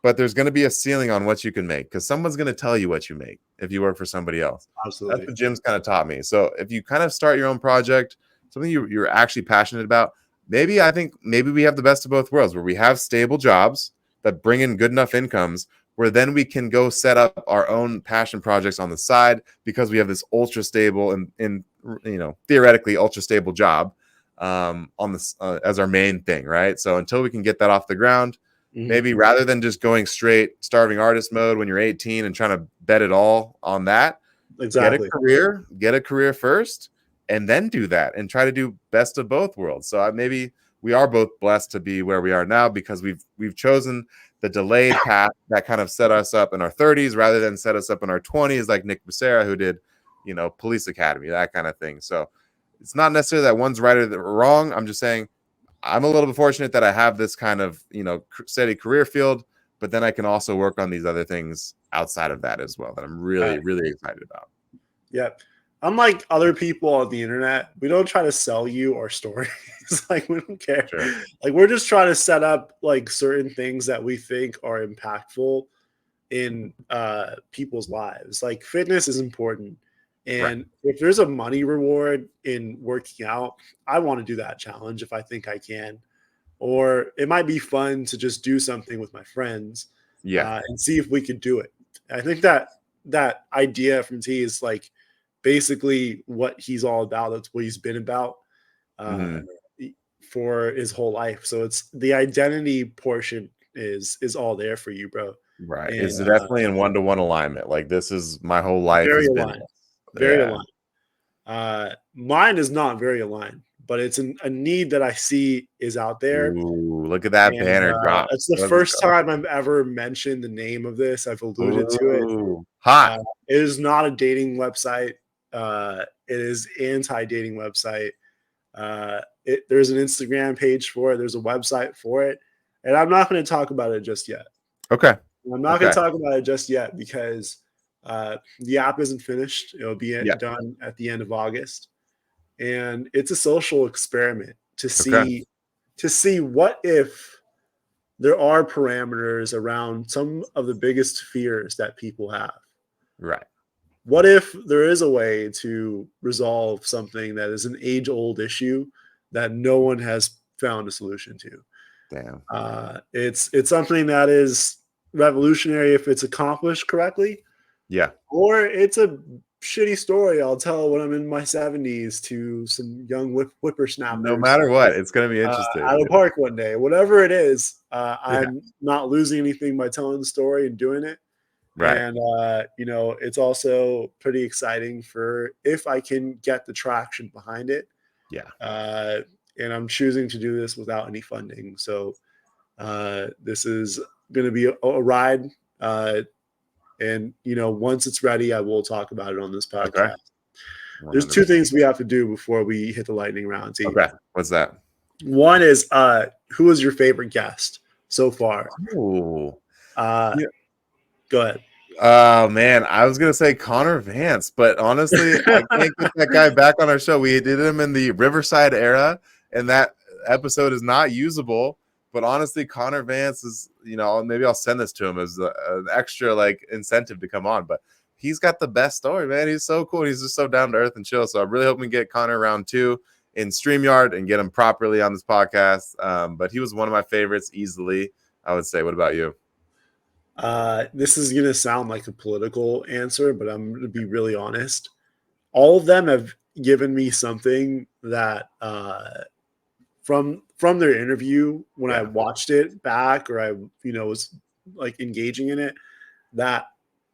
but there's going to be a ceiling on what you can make, because someone's going to tell you what you make if you work for somebody else. Absolutely. That's what Jim's kind of taught me. So if you kind of start your own project, something you're actually passionate about, maybe we have the best of both worlds, where we have stable jobs that bring in good enough incomes, where then we can go set up our own passion projects on the side, because we have this ultra stable and theoretically ultra stable job on this as our main thing, right? So until we can get that off the ground, maybe rather than just going straight starving artist mode when you're 18 and trying to bet it all on that, exactly. get a career first, and then do that and try to do best of both worlds. So maybe we are both blessed to be where we are now, because we've chosen the delayed path that kind of set us up in our 30s rather than set us up in our 20s, like Nick Becerra, who did, Police Academy, that kind of thing. So it's not necessarily that one's right or wrong. I'm just saying I'm a little bit fortunate that I have this kind of, steady career field, but then I can also work on these other things outside of that as well that I'm really, really excited about. Yeah. Unlike other people on the internet, we don't try to sell you our stories. Like, we don't care. Sure. Like, we're just trying to set up like certain things that we think are impactful in people's lives. Like, fitness is important. And if there's a money reward in working out, I want to do that challenge if I think I can. Or it might be fun to just do something with my friends and see if we could do it. I think that idea from T is like basically what he's all about. That's what he's been about for his whole life. So it's the identity portion is all there for you, bro. Right. And, it's definitely in one-to-one alignment. Like, this is my whole life. Very has aligned. Been very aligned. Mine is not very aligned, but it's a need that I see is out there. Ooh, look at that banner drop. It's the first time I've ever mentioned the name of this. I've alluded to it. Hot. It is not a dating website. It is anti-dating website. There's an Instagram page for it. There's a website for it. And I'm not going to talk about it just yet. Okay. I'm not going to talk about it just yet because the app isn't finished. It'll be done at the end of August. And it's a social experiment to see what if there are parameters around some of the biggest fears that people have. Right. What if there is a way to resolve something that is an age-old issue that no one has found a solution to? Damn. It's something that is revolutionary if it's accomplished correctly. Yeah. Or it's a shitty story I'll tell when I'm in my 70s to some young whippersnappers. No matter what, it's going to be interesting. At a park one day. Whatever it is, I'm not losing anything by telling the story and doing it. Right. And, it's also pretty exciting for if I can get the traction behind it. Yeah. And I'm choosing to do this without any funding. So this is going to be a ride. And, once it's ready, I will talk about it on this podcast. Okay. There's two things we have to do before we hit the lightning round. Okay. What's that? One is who is your favorite guest so far? Ooh. Go ahead. Oh, man. I was going to say Connor Vance, but honestly, I can't get that guy back on our show. We did him in the Riverside era, and that episode is not usable But honestly, Connor Vance is, maybe I'll send this to him as an extra like incentive to come on. But he's got the best story, man. He's so cool. He's just so down to earth and chill. So I'm really hoping to get Connor round 2 in StreamYard and get him properly on this podcast. But he was one of my favorites easily, I would say. What about you? This is going to sound like a political answer, but I'm going to be really honest. All of them have given me something that from their interview when I watched it back, or I was like engaging in it, that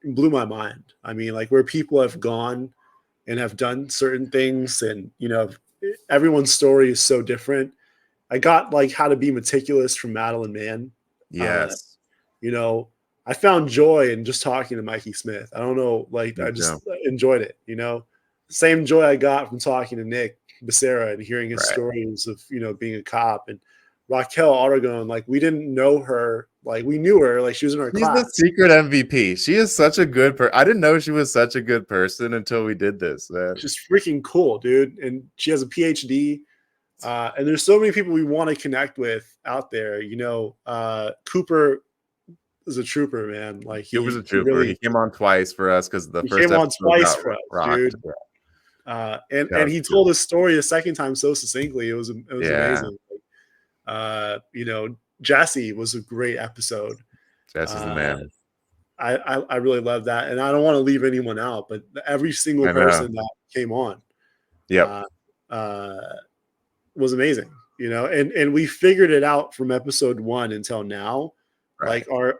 blew my mind. I mean, like where people have gone and have done certain things, and everyone's story is so different. I got like How to Be Meticulous from Madeline Mann. Yes. I found joy in just talking to Mikey Smith. I don't know, like I just enjoyed it. Same joy I got from talking to Nick Becerra and hearing his stories of being a cop, and Raquel Aragon. Like we didn't know her, like we knew her, like she was in our class. She's the secret MVP. She is such a good person. I didn't know she was such a good person until we did this. Man. She's freaking cool, dude, and she has a PhD. And there's so many people we want to connect with out there. Cooper is a trooper, man. Like he was a trooper. He came on twice for us because the first came on twice for us, rocked. Dude. And he told his story the second time so succinctly. It was amazing. Jesse was a great episode. Jesse's the man. I really love that, and I don't want to leave anyone out, but every single person that came on, was amazing. And we figured it out from episode 1 until now. Right. Like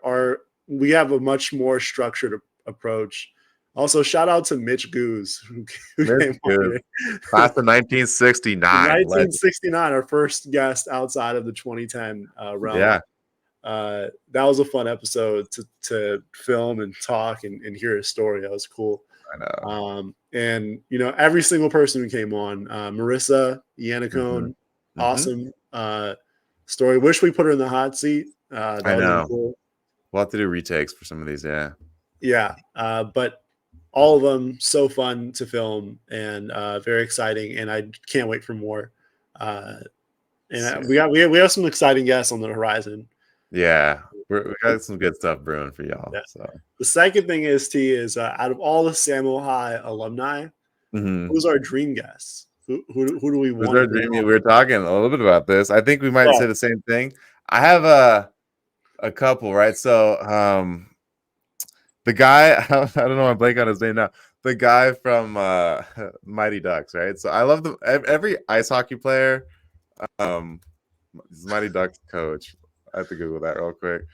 we have a much more structured approach. Also, shout out to Mitch Goose, who came on class of 1969. 1969, our first guest outside of the 2010 realm. Yeah. That was a fun episode to film and talk and hear his story. That was cool. I know. And every single person who came on, Marissa Yannicone, awesome story. Wish we put her in the hot seat. I know. Cool. We'll have to do retakes for some of these. Yeah. But all of them so fun to film and very exciting, and I can't wait for more. And we have some exciting guests on the horizon. Yeah, we got some good stuff brewing for y'all. Yeah. So the second thing is out of all the Samuel High alumni, who's our dream guests? Who do we want? Our dream? We were talking a little bit about this. I think we might say the same thing. I have a couple, right? So the guy, I don't know, I'm blanking on his name now. The guy from Mighty Ducks, right? So I love every ice hockey player. Mighty Ducks coach. I have to Google that real quick.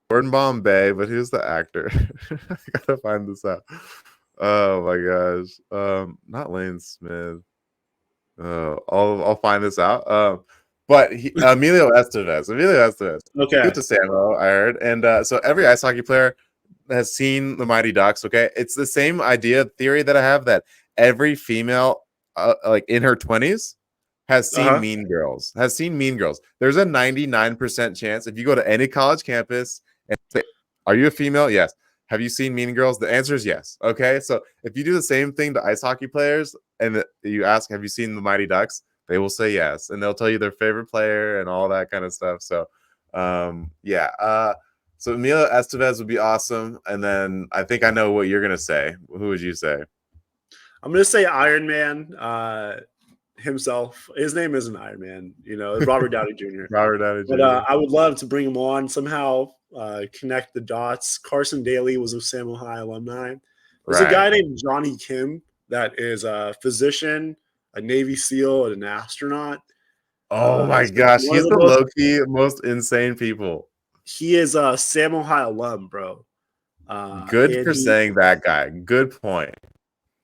Gordon Bombay, but who's the actor? I gotta find this out. Oh my gosh. Not Lane Smith. I'll find this out. But Emilio Estevez. Okay. Good to Samo, I heard. And so every ice hockey player has seen the Mighty Ducks. Okay. It's the same theory that I have, that every female like in her 20s has seen Mean Girls. There's a 99% chance if you go to any college campus and say, "Are you a female?" Yes. Have you seen Mean Girls? The answer is yes. Okay. So if you do the same thing to ice hockey players and you ask, "Have you seen the Mighty Ducks?" they will say yes. And they'll tell you their favorite player and all that kind of stuff. So, so Emilio Estevez would be awesome. And then I think I know what you're going to say. Who would you say? I'm going to say Iron Man himself. His name isn't Iron Man, Robert Downey Jr. Robert Downey Jr. But I would love to bring him on somehow, connect the dots. Carson Daly was a Samuel High alumni. There's a guy named Johnny Kim that is a physician, a Navy SEAL, and an astronaut. Oh my gosh, he's the low-key most insane people. He is a Samuel High alum, bro. Good for saying that, guy. Good point.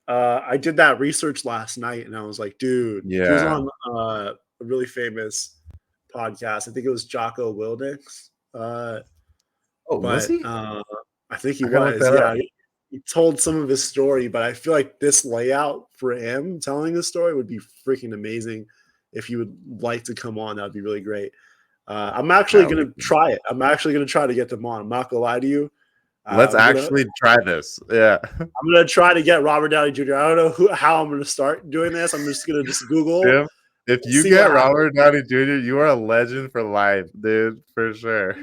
I did that research last night, and I was like, dude, he was on a really famous podcast. I think it was Jocko Willnick's. Was he? I think he was. Yeah, he told some of his story, but I feel like this layout for him telling the story would be freaking amazing. If you would like to come on, that would be really great. I'm actually going to try it. I'm actually going to try to get them on. I'm not going to lie to you. Let's actually try this. Yeah. I'm going to try to get Robert Downey Jr. I don't know how I'm going to start doing this. I'm just going to Google If you See what get happens. Robert Downey Jr., you are a legend for life, dude, for sure.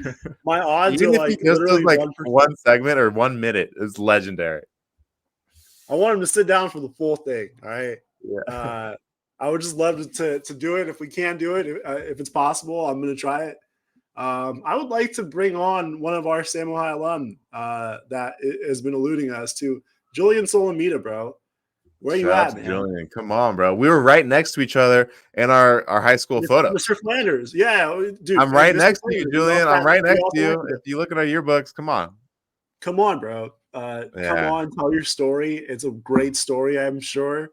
My odds are Even if he like just does literally like 1%. one segment or 1 minute, it's legendary. I want him to sit down for the full thing. All right. Yeah. I would just love to do it if we can do it. If it's possible, I'm going to try it. I would like to bring on one of our Samuel High alum that has been eluding us to Julian Solomita, bro. Where you Shout out at, to man? Julian. Come on, bro. We were right next to each other in our high school photos. Mr. Flanders. Yeah, dude. I'm right Mr. next to Flanders, you, Julian. I'm right we next all to you. connected. If you look at our yearbooks, come on. Come on, bro. Come Yeah. on, tell your story. It's a great story, I'm sure.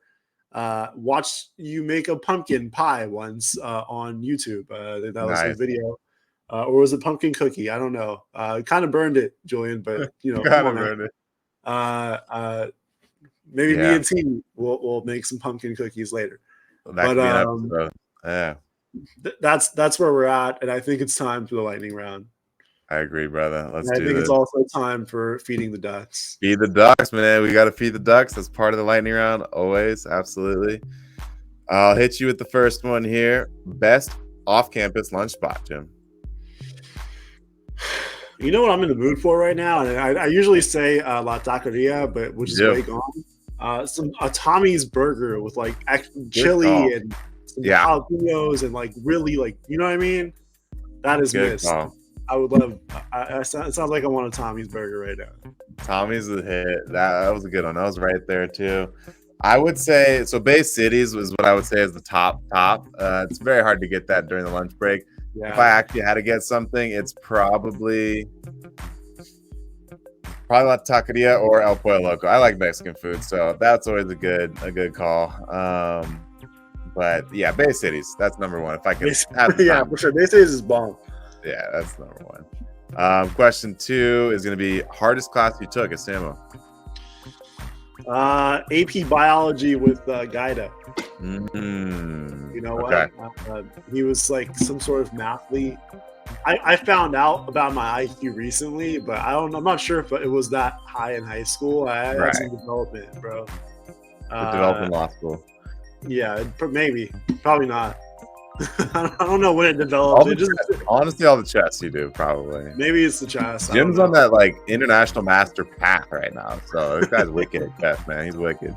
Watch you make a pumpkin pie once on YouTube. That was a Nice. video. Or was it pumpkin cookie? I don't know. Kind of burned it, Julian, but come Gotta on, man. burn it. Maybe me Yeah. and T will make some pumpkin cookies later. That could be an episode. Yeah. That's where we're at, and I think it's time for the lightning round. I agree, brother. Let's And do I think this. it's also time for feeding the ducks. Feed the ducks, man. We got to feed the ducks. That's part of the lightning round. Always. Absolutely. I'll hit you with the first one here. Best off-campus lunch spot, Jim. You know what I'm in the mood for right now? And I usually say La Taqueria, but which is way gone. A Tommy's burger with like chili and some jalapenos and like really like, you know what I mean? That is good missed. Call. I would love. It sounds like I want a Tommy's burger right now. Tommy's the hit. That was a good one. That was right there too. I would say so. Bay Cities was what I would say is the top. It's very hard to get that during the lunch break. Yeah. If I actually had to get something, it's probably La Taqueria or El Pollo Loco. I like Mexican food, so that's always a good call. But yeah, Bay Cities, that's number one. If I could have for sure. Bay Cities is bomb. Yeah, that's number one. Question 2 is going to be hardest class you took at Samo. AP Biology with Gaida. Mm-hmm. You know what? He was like some sort of mathlete. I found out about my IQ recently, but I'm not sure if it was that high in high school. I had some development, bro. Development law school. Yeah, maybe. Probably not. I don't know when it developed. Honestly, all the chess you do, probably. Maybe it's the chess. Jim's on that like international master path right now, so this guy's wicked at chess, man. He's wicked.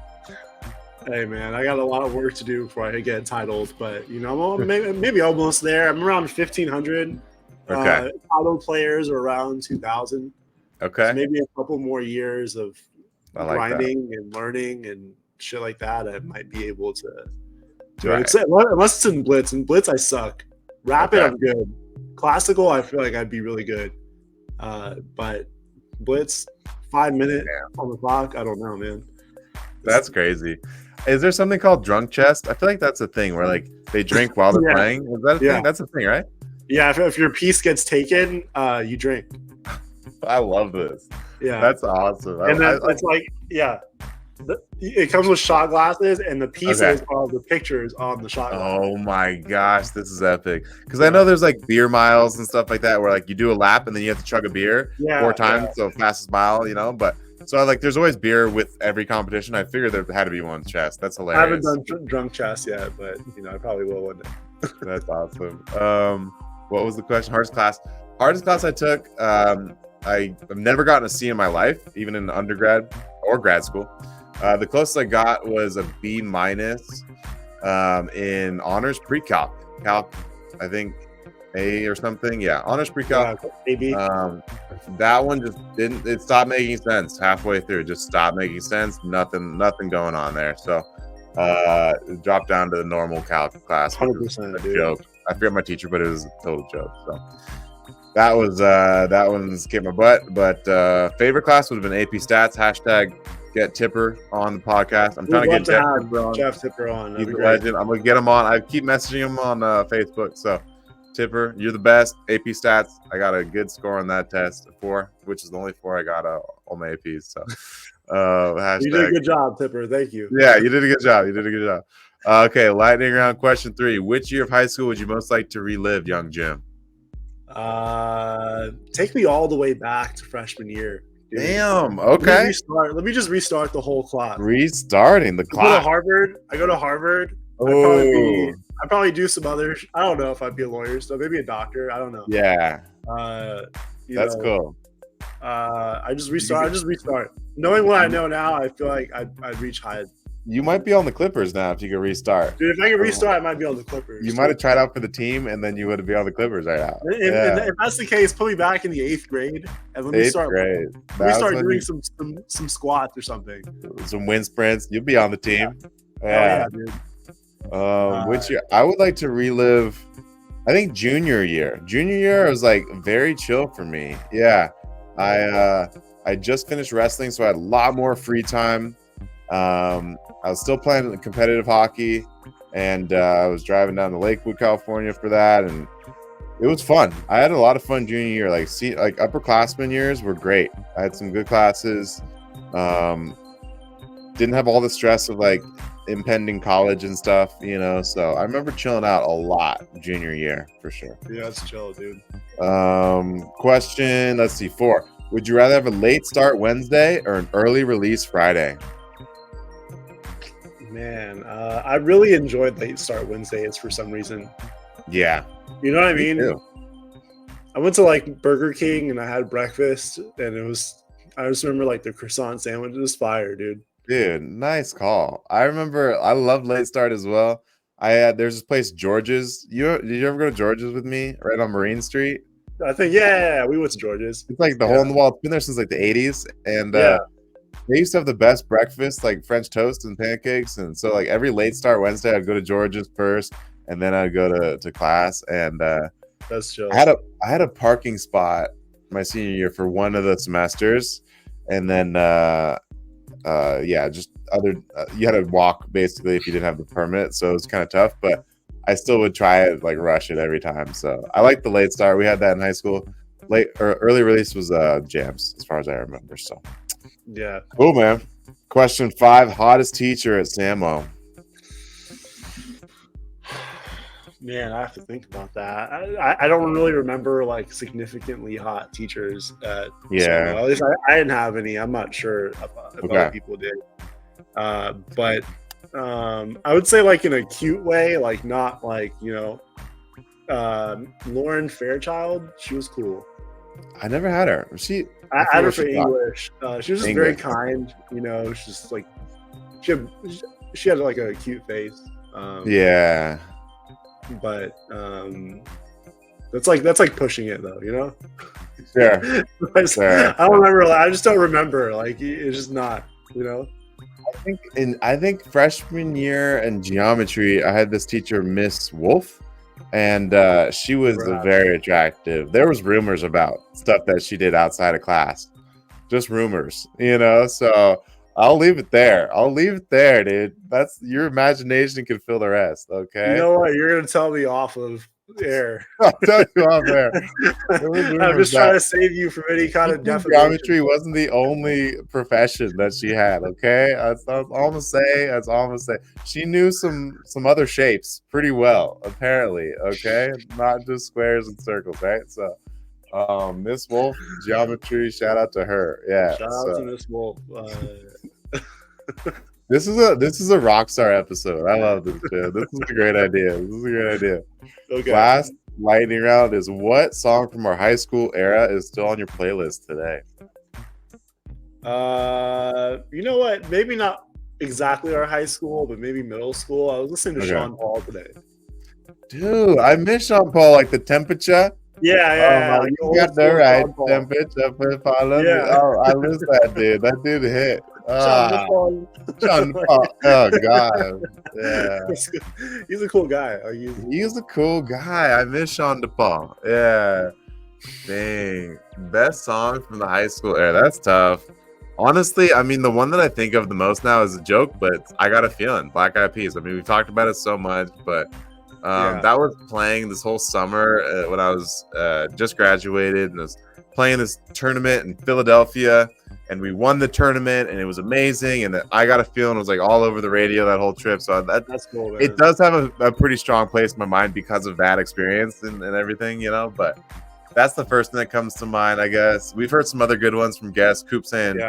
Hey, man, I got a lot of work to do before I get titled, but maybe almost there. I'm around 1,500. Titled players are around 2,000. Okay. So maybe a couple more years of grinding and learning and shit like that. I might be able to. Unless it's in Blitz. In Blitz, I suck. Rapid, I'm good. Classical, I feel like I'd be really good. But Blitz, 5 minutes on the clock, I don't know, man. That's crazy. Is there something called drunk chess? I feel like that's a thing where like they drink while they're playing. Is that a thing? That's a thing, right? Yeah, if your piece gets taken, you drink. I love this. Yeah. That's awesome. And then it's like, it comes with shot glasses, and the pieces are the pictures on the shot glasses. Oh my gosh, this is epic. Because I know there's like beer miles and stuff like that where like you do a lap and then you have to chug a beer 4 times, so fastest mile, but so like there's always beer with every competition. I figured there had to be one chess. That's hilarious. I haven't done drunk chess yet, but I probably will one day. That's awesome. What was the question? Hardest class I took. I've never gotten a C in my life, even in undergrad or grad school. The closest I got was a B- in honors pre-calc. Calc, I think A or something. Yeah, honors pre-calc. AB. That one just didn't. It stopped making sense halfway through. It just stopped making sense. Nothing going on there. So it dropped down to the normal calc class. 100%. Joke. I forget my teacher, but it was a total joke. So that one's kicked my butt. But favorite class would have been AP Stats. Hashtag get Tipper on the podcast. I'm trying to get Jeff Tipper on. He's a legend. I'm gonna get him on. I keep messaging him on Facebook. So Tipper, you're the best. AP Stats. I got a good score on that test, 4, which is the only 4 I got all my APs. So you did a good job, Tipper. Thank you. Yeah, you did a good job. Okay, lightning round question 3. Which year of high school would you most like to relive, young Jim? Take me all the way back to freshman year. Dude. Damn. Okay. Let me just restart the whole clock. Restarting the clock. I go to Harvard. Oh, I'd probably do some other. I don't know if I'd be a lawyer, so maybe a doctor. I don't know. yeah, You that's know, cool. I just restart. Knowing what I know now, I feel like I'd reach high. You might be on the Clippers now if you could restart. Dude, if I could restart, I might be on the Clippers. You might have tried out for the team, and then you would be on the Clippers right now. If that's the case, put me back in the 8th grade, and let me start doing some squats or something. Some wind sprints. You'll be on the team. Yeah, dude. Which year? I would like to relive. I think junior year. Junior year was like very chill for me. Yeah, I just finished wrestling, so I had a lot more free time. I was still playing competitive hockey, and I was driving down to Lakewood, California for that, and it was fun. I had a lot of fun junior year. Like upperclassmen years were great. I had some good classes. Didn't have all the stress of like impending college and stuff, so I remember chilling out a lot junior year for sure. Yeah, that's chill, dude. Question, let's see, 4. Would you rather have a late start Wednesday or an early release Friday? Man, I really enjoyed late start Wednesdays for some reason. Yeah. You know what I mean? Too. I went to like Burger King and I had breakfast, and I just remember like the croissant sandwich was fire, dude. Dude, nice call. I remember I loved late start as well. There's this place, George's. Did you ever go to George's with me right on Marine Street? I think, we went to George's. It's like the hole in the wall. It's been there since like the 80s. And they used to have the best breakfast, like French toast and pancakes. And so like every late start Wednesday, I'd go to George's first, and then I'd go to class. And that's chill. I had a parking spot my senior year for one of the semesters. And then just you had to walk basically if you didn't have the permit, so it was kind of tough, but I still would try it, like rush it every time. So I like the late start. We had that in high school. Early release was jams as far as I remember. So yeah, cool, man. Question 5, hottest teacher at Samo. Man, I have to think about that. I don't really remember like significantly hot teachers at Samo. At least I didn't have any. I'm not sure if other people did. But I would say like in a cute way, like not like, Lauren Fairchild. She was cool. I never had her. I had her for English. She was just very kind. She's just like she had like a cute face. But that's like pushing it though, Sure. I don't remember. I just don't remember. Like it's just not, I think freshman year in geometry, I had this teacher, Miss Wolf, and she was very attractive. There was rumors about stuff that she did outside of class, just rumors, So I'll leave it there. Dude. That's your imagination can fill the rest. Okay. You know what? You're gonna tell me off of air. I'll tell you off air. I'm just trying to save you from any kind of defamation. Geometry wasn't the only profession that she had. Okay, that's all I'm gonna say. She knew some other shapes pretty well, apparently. Okay, not just squares and circles, right? So. Miss Wolf, geometry, shout out to her. Yeah. Shout out to Miss Wolf. This is a rock star episode. I love this shit. This is a great idea. Okay. Last lightning round is, what song from our high school era is still on your playlist today? You know what? Maybe not exactly our high school, but maybe middle school. I was listening to Sean Paul today. Dude, I miss Sean Paul, like the temperature. Yeah. You got the right temperature for follow. Yeah. Oh, I miss that dude. That dude hit. Sean Paul. Oh God. Yeah. He's a cool guy. He's a cool guy. I miss Sean Paul. Yeah. Dang. Best song from the high school era. That's tough. Honestly, I mean, the one that I think of the most now is a joke, but I Got a Feeling, Black Eyed Peas. I mean, we've talked about it so much, but that was playing this whole summer when I was just graduated, and I was playing this tournament in Philadelphia, and we won the tournament, and it was amazing. And I Got a Feeling was like all over the radio that whole trip. So that's cool, man. It does have a pretty strong place in my mind because of that experience and everything, But that's the first thing that comes to mind, I guess. We've heard some other good ones from guests. Coop saying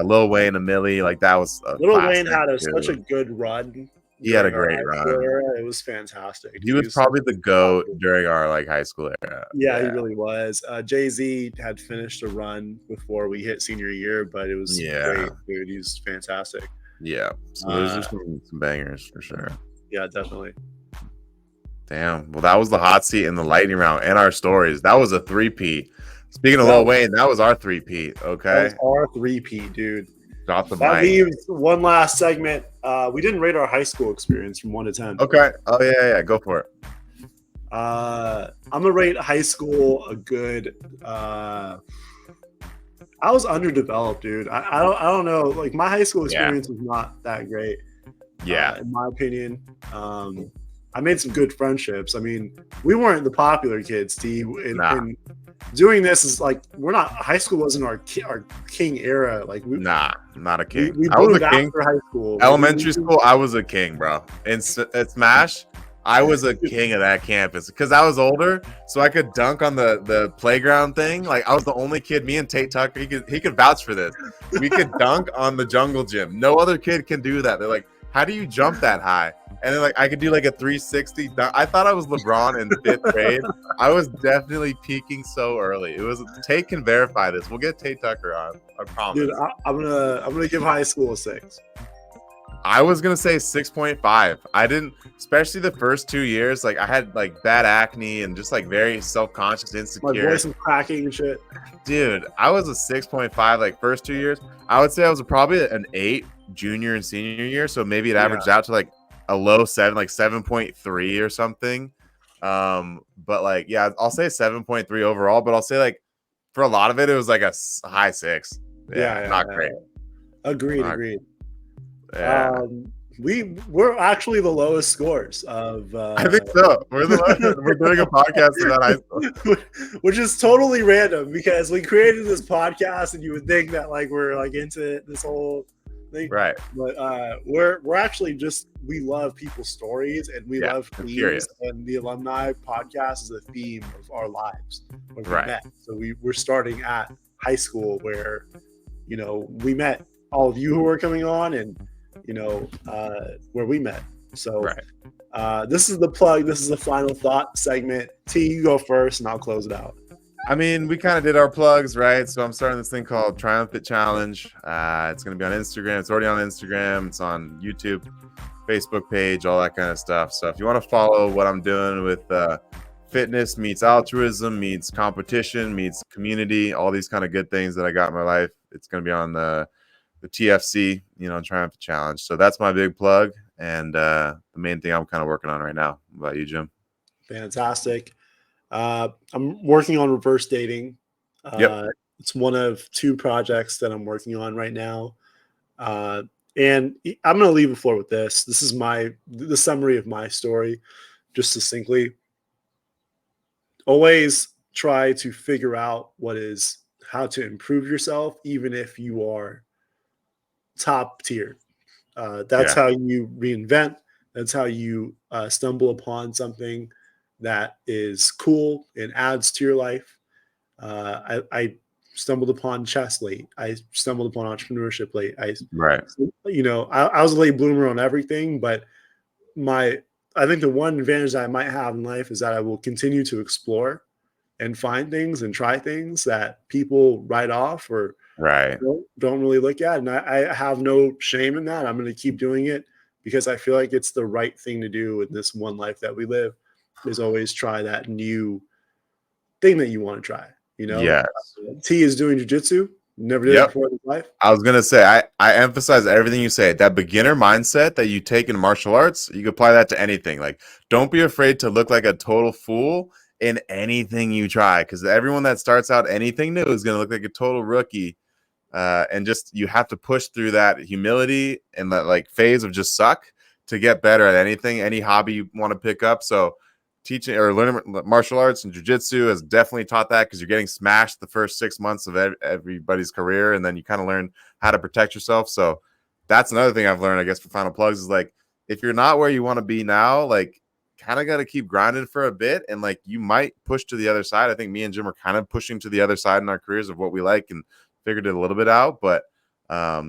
Lil Wayne and Millie, like that was Lil Wayne had such a good run. He had a during our great high school run. era. It was fantastic. He He was was probably the GOAT during our like high school era. Yeah, he Yeah. really was. Jay-Z had finished a run before we hit senior year, but it was Yeah. great, dude. He's fantastic. Yeah. So those are Uh, some bangers for sure. yeah, definitely. Damn. Well, that was the hot seat in the lightning round and our stories. That was a 3P. Speaking of That Lil was, Wayne, that was our 3P. that Okay. was our 3P, dude. Drop the That mic. leaves one last segment. We didn't rate our high school experience from 1 to 10. Okay. Oh yeah. Go for it. I'm gonna rate high school a good. I was underdeveloped, dude. I don't know. Like my high school Yeah. experience was not that great. Yeah. In my opinion. I made some good friendships. I mean, we weren't the popular kids, Steve. And doing this is like we're not. High school wasn't our king era. Like not a king. We I was moved a king. after high school. Elementary school, I was a king, bro. In Smash, I was a king of that campus because I was older, so I could dunk on the playground thing. Like I was the only kid. Me and Tate Tucker, he could vouch for this. We could dunk on the jungle gym. No other kid can do that. They're like, how do you jump that high? And then like I could do like a 360 dunk. I thought I was LeBron in 5th grade. I was definitely peaking so early. It was Tate can verify this. We'll get Tate Tucker on. I promise. Dude, I'm gonna give high school a 6. I was gonna say 6.5. I didn't, especially the first 2 years. Like I had like bad acne and just like very self-conscious, insecure. My voice was cracking and shit. Dude, I was a 6.5 like first 2 years. I would say I was probably an 8 junior and senior year. So maybe it averaged out to like a low 7, like 7.3 or something. But like yeah, I'll say 7.3 overall. But I'll say like for a lot of it, it was like a high 6. Not great. Agreed. Yeah. We're actually the lowest scores of. I think so. We're doing a podcast about high school, which is totally random because we created this podcast, and you would think that like we're like into this whole thing, right? But we're actually just we love people's stories and we love themes, and the Alumni Podcast is a theme of our lives when we met. So we're starting at high school where we met all of you who are coming on and. Where we met. So this is the plug. This is the final thought segment. T, you go first and I'll close it out. I mean, we kind of did our plugs, right? So I'm starting this thing called Triumphant Challenge. It's going to be on Instagram. It's already on Instagram. It's on YouTube, Facebook page, all that kind of stuff. So if you want to follow what I'm doing with fitness meets altruism, meets competition, meets community, all these kind of good things that I got in my life, it's going to be on the TFC, Triumph Challenge. So that's my big plug and the main thing I'm kind of working on right now. What about you, Jim? Fantastic. I'm working on reverse dating. It's one of 2 projects that I'm working on right now. And I'm going to leave the floor with this. This is the summary of my story, just succinctly. Always try to figure out how to improve yourself, even if you are top tier. That's how you reinvent. That's how you stumble upon something that is cool and adds to your life. I stumbled upon chess late. I stumbled upon entrepreneurship late. I was a late bloomer on everything, but I think the one advantage that I might have in life is that I will continue to explore and find things and try things that people write off or don't really look at. And I have no shame in that. I'm going to keep doing it because I feel like it's the right thing to do in this one life that we live, is always try that new thing that you want to try. Yes. T is doing jiu-jitsu. Never did it before in his life. I was going to say, I emphasize everything you say. That beginner mindset that you take in martial arts, you can apply that to anything. Like, don't be afraid to look like a total fool in anything you try, because everyone that starts out anything new is going to look like a total rookie. And just you have to push through that humility and that like phase of just suck to get better at anything, any hobby you want to pick up. So teaching or learning martial arts and jiu-jitsu has definitely taught that, because you're getting smashed the first 6 months of everybody's career, and then you kind of learn how to protect yourself. So that's another thing I've learned, I guess, for final plugs, is like, if you're not where you want to be now, like kind of got to keep grinding for a bit, and like you might push to the other side. I think me and Jim are kind of pushing to the other side in our careers of what we like, and figured it a little bit out. But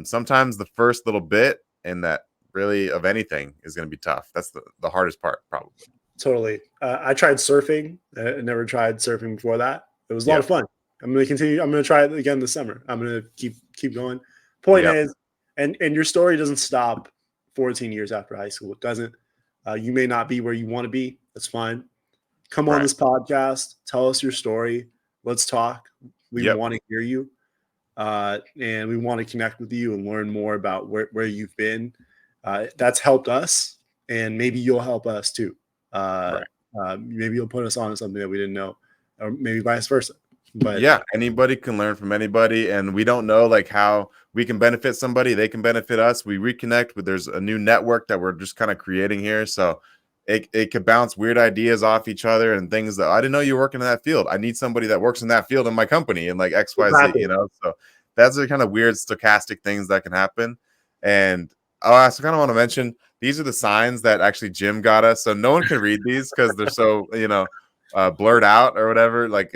sometimes the first little bit and that really of anything is going to be tough. That's the hardest part, probably. Totally. I tried surfing. I never tried surfing before that. It was a lot of fun. I'm going to continue. I'm going to try it again this summer. I'm going to keep going. Point is, and your story doesn't stop 14 years after high school. It doesn't. You may not be where you want to be. That's fine. Come on this podcast. Tell us your story. Let's talk. We want to hear you. And we want to connect with you and learn more about where you've been. That's helped us, and maybe you'll help us too. Maybe you'll put us on to something that we didn't know, or maybe vice versa. But yeah, anybody can learn from anybody, and we don't know like how we can benefit somebody, they can benefit us. We reconnect with, there's a new network that we're just kind of creating here, so it could bounce weird ideas off each other and things that I didn't know you were working in that field. I need somebody that works in that field in my company and like XYZ, you know. So that's the kind of weird stochastic things that can happen. And I also kind of want to mention, these are the signs that actually Jim got us. So no one can read these because they're so, blurred out or whatever, like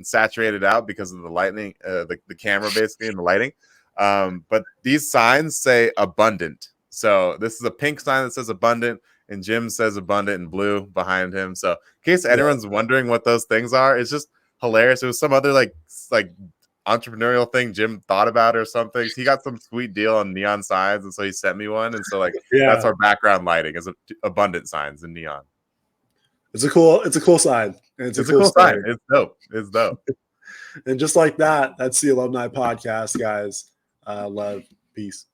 saturated out because of the lightning, the camera basically and the lighting. But these signs say abundant. So this is a pink sign that says abundant, and Jim says abundant in blue behind him. So in case anyone's wondering what those things are, it's just hilarious. It was some other like entrepreneurial thing Jim thought about or something. He got some sweet deal on neon signs, and so he sent me one. And so that's our background lighting, is abundant signs in neon. It's a cool sign. It's a cool sign. It's dope. And just like that, that's the Alumni Podcast, guys. Love. Peace.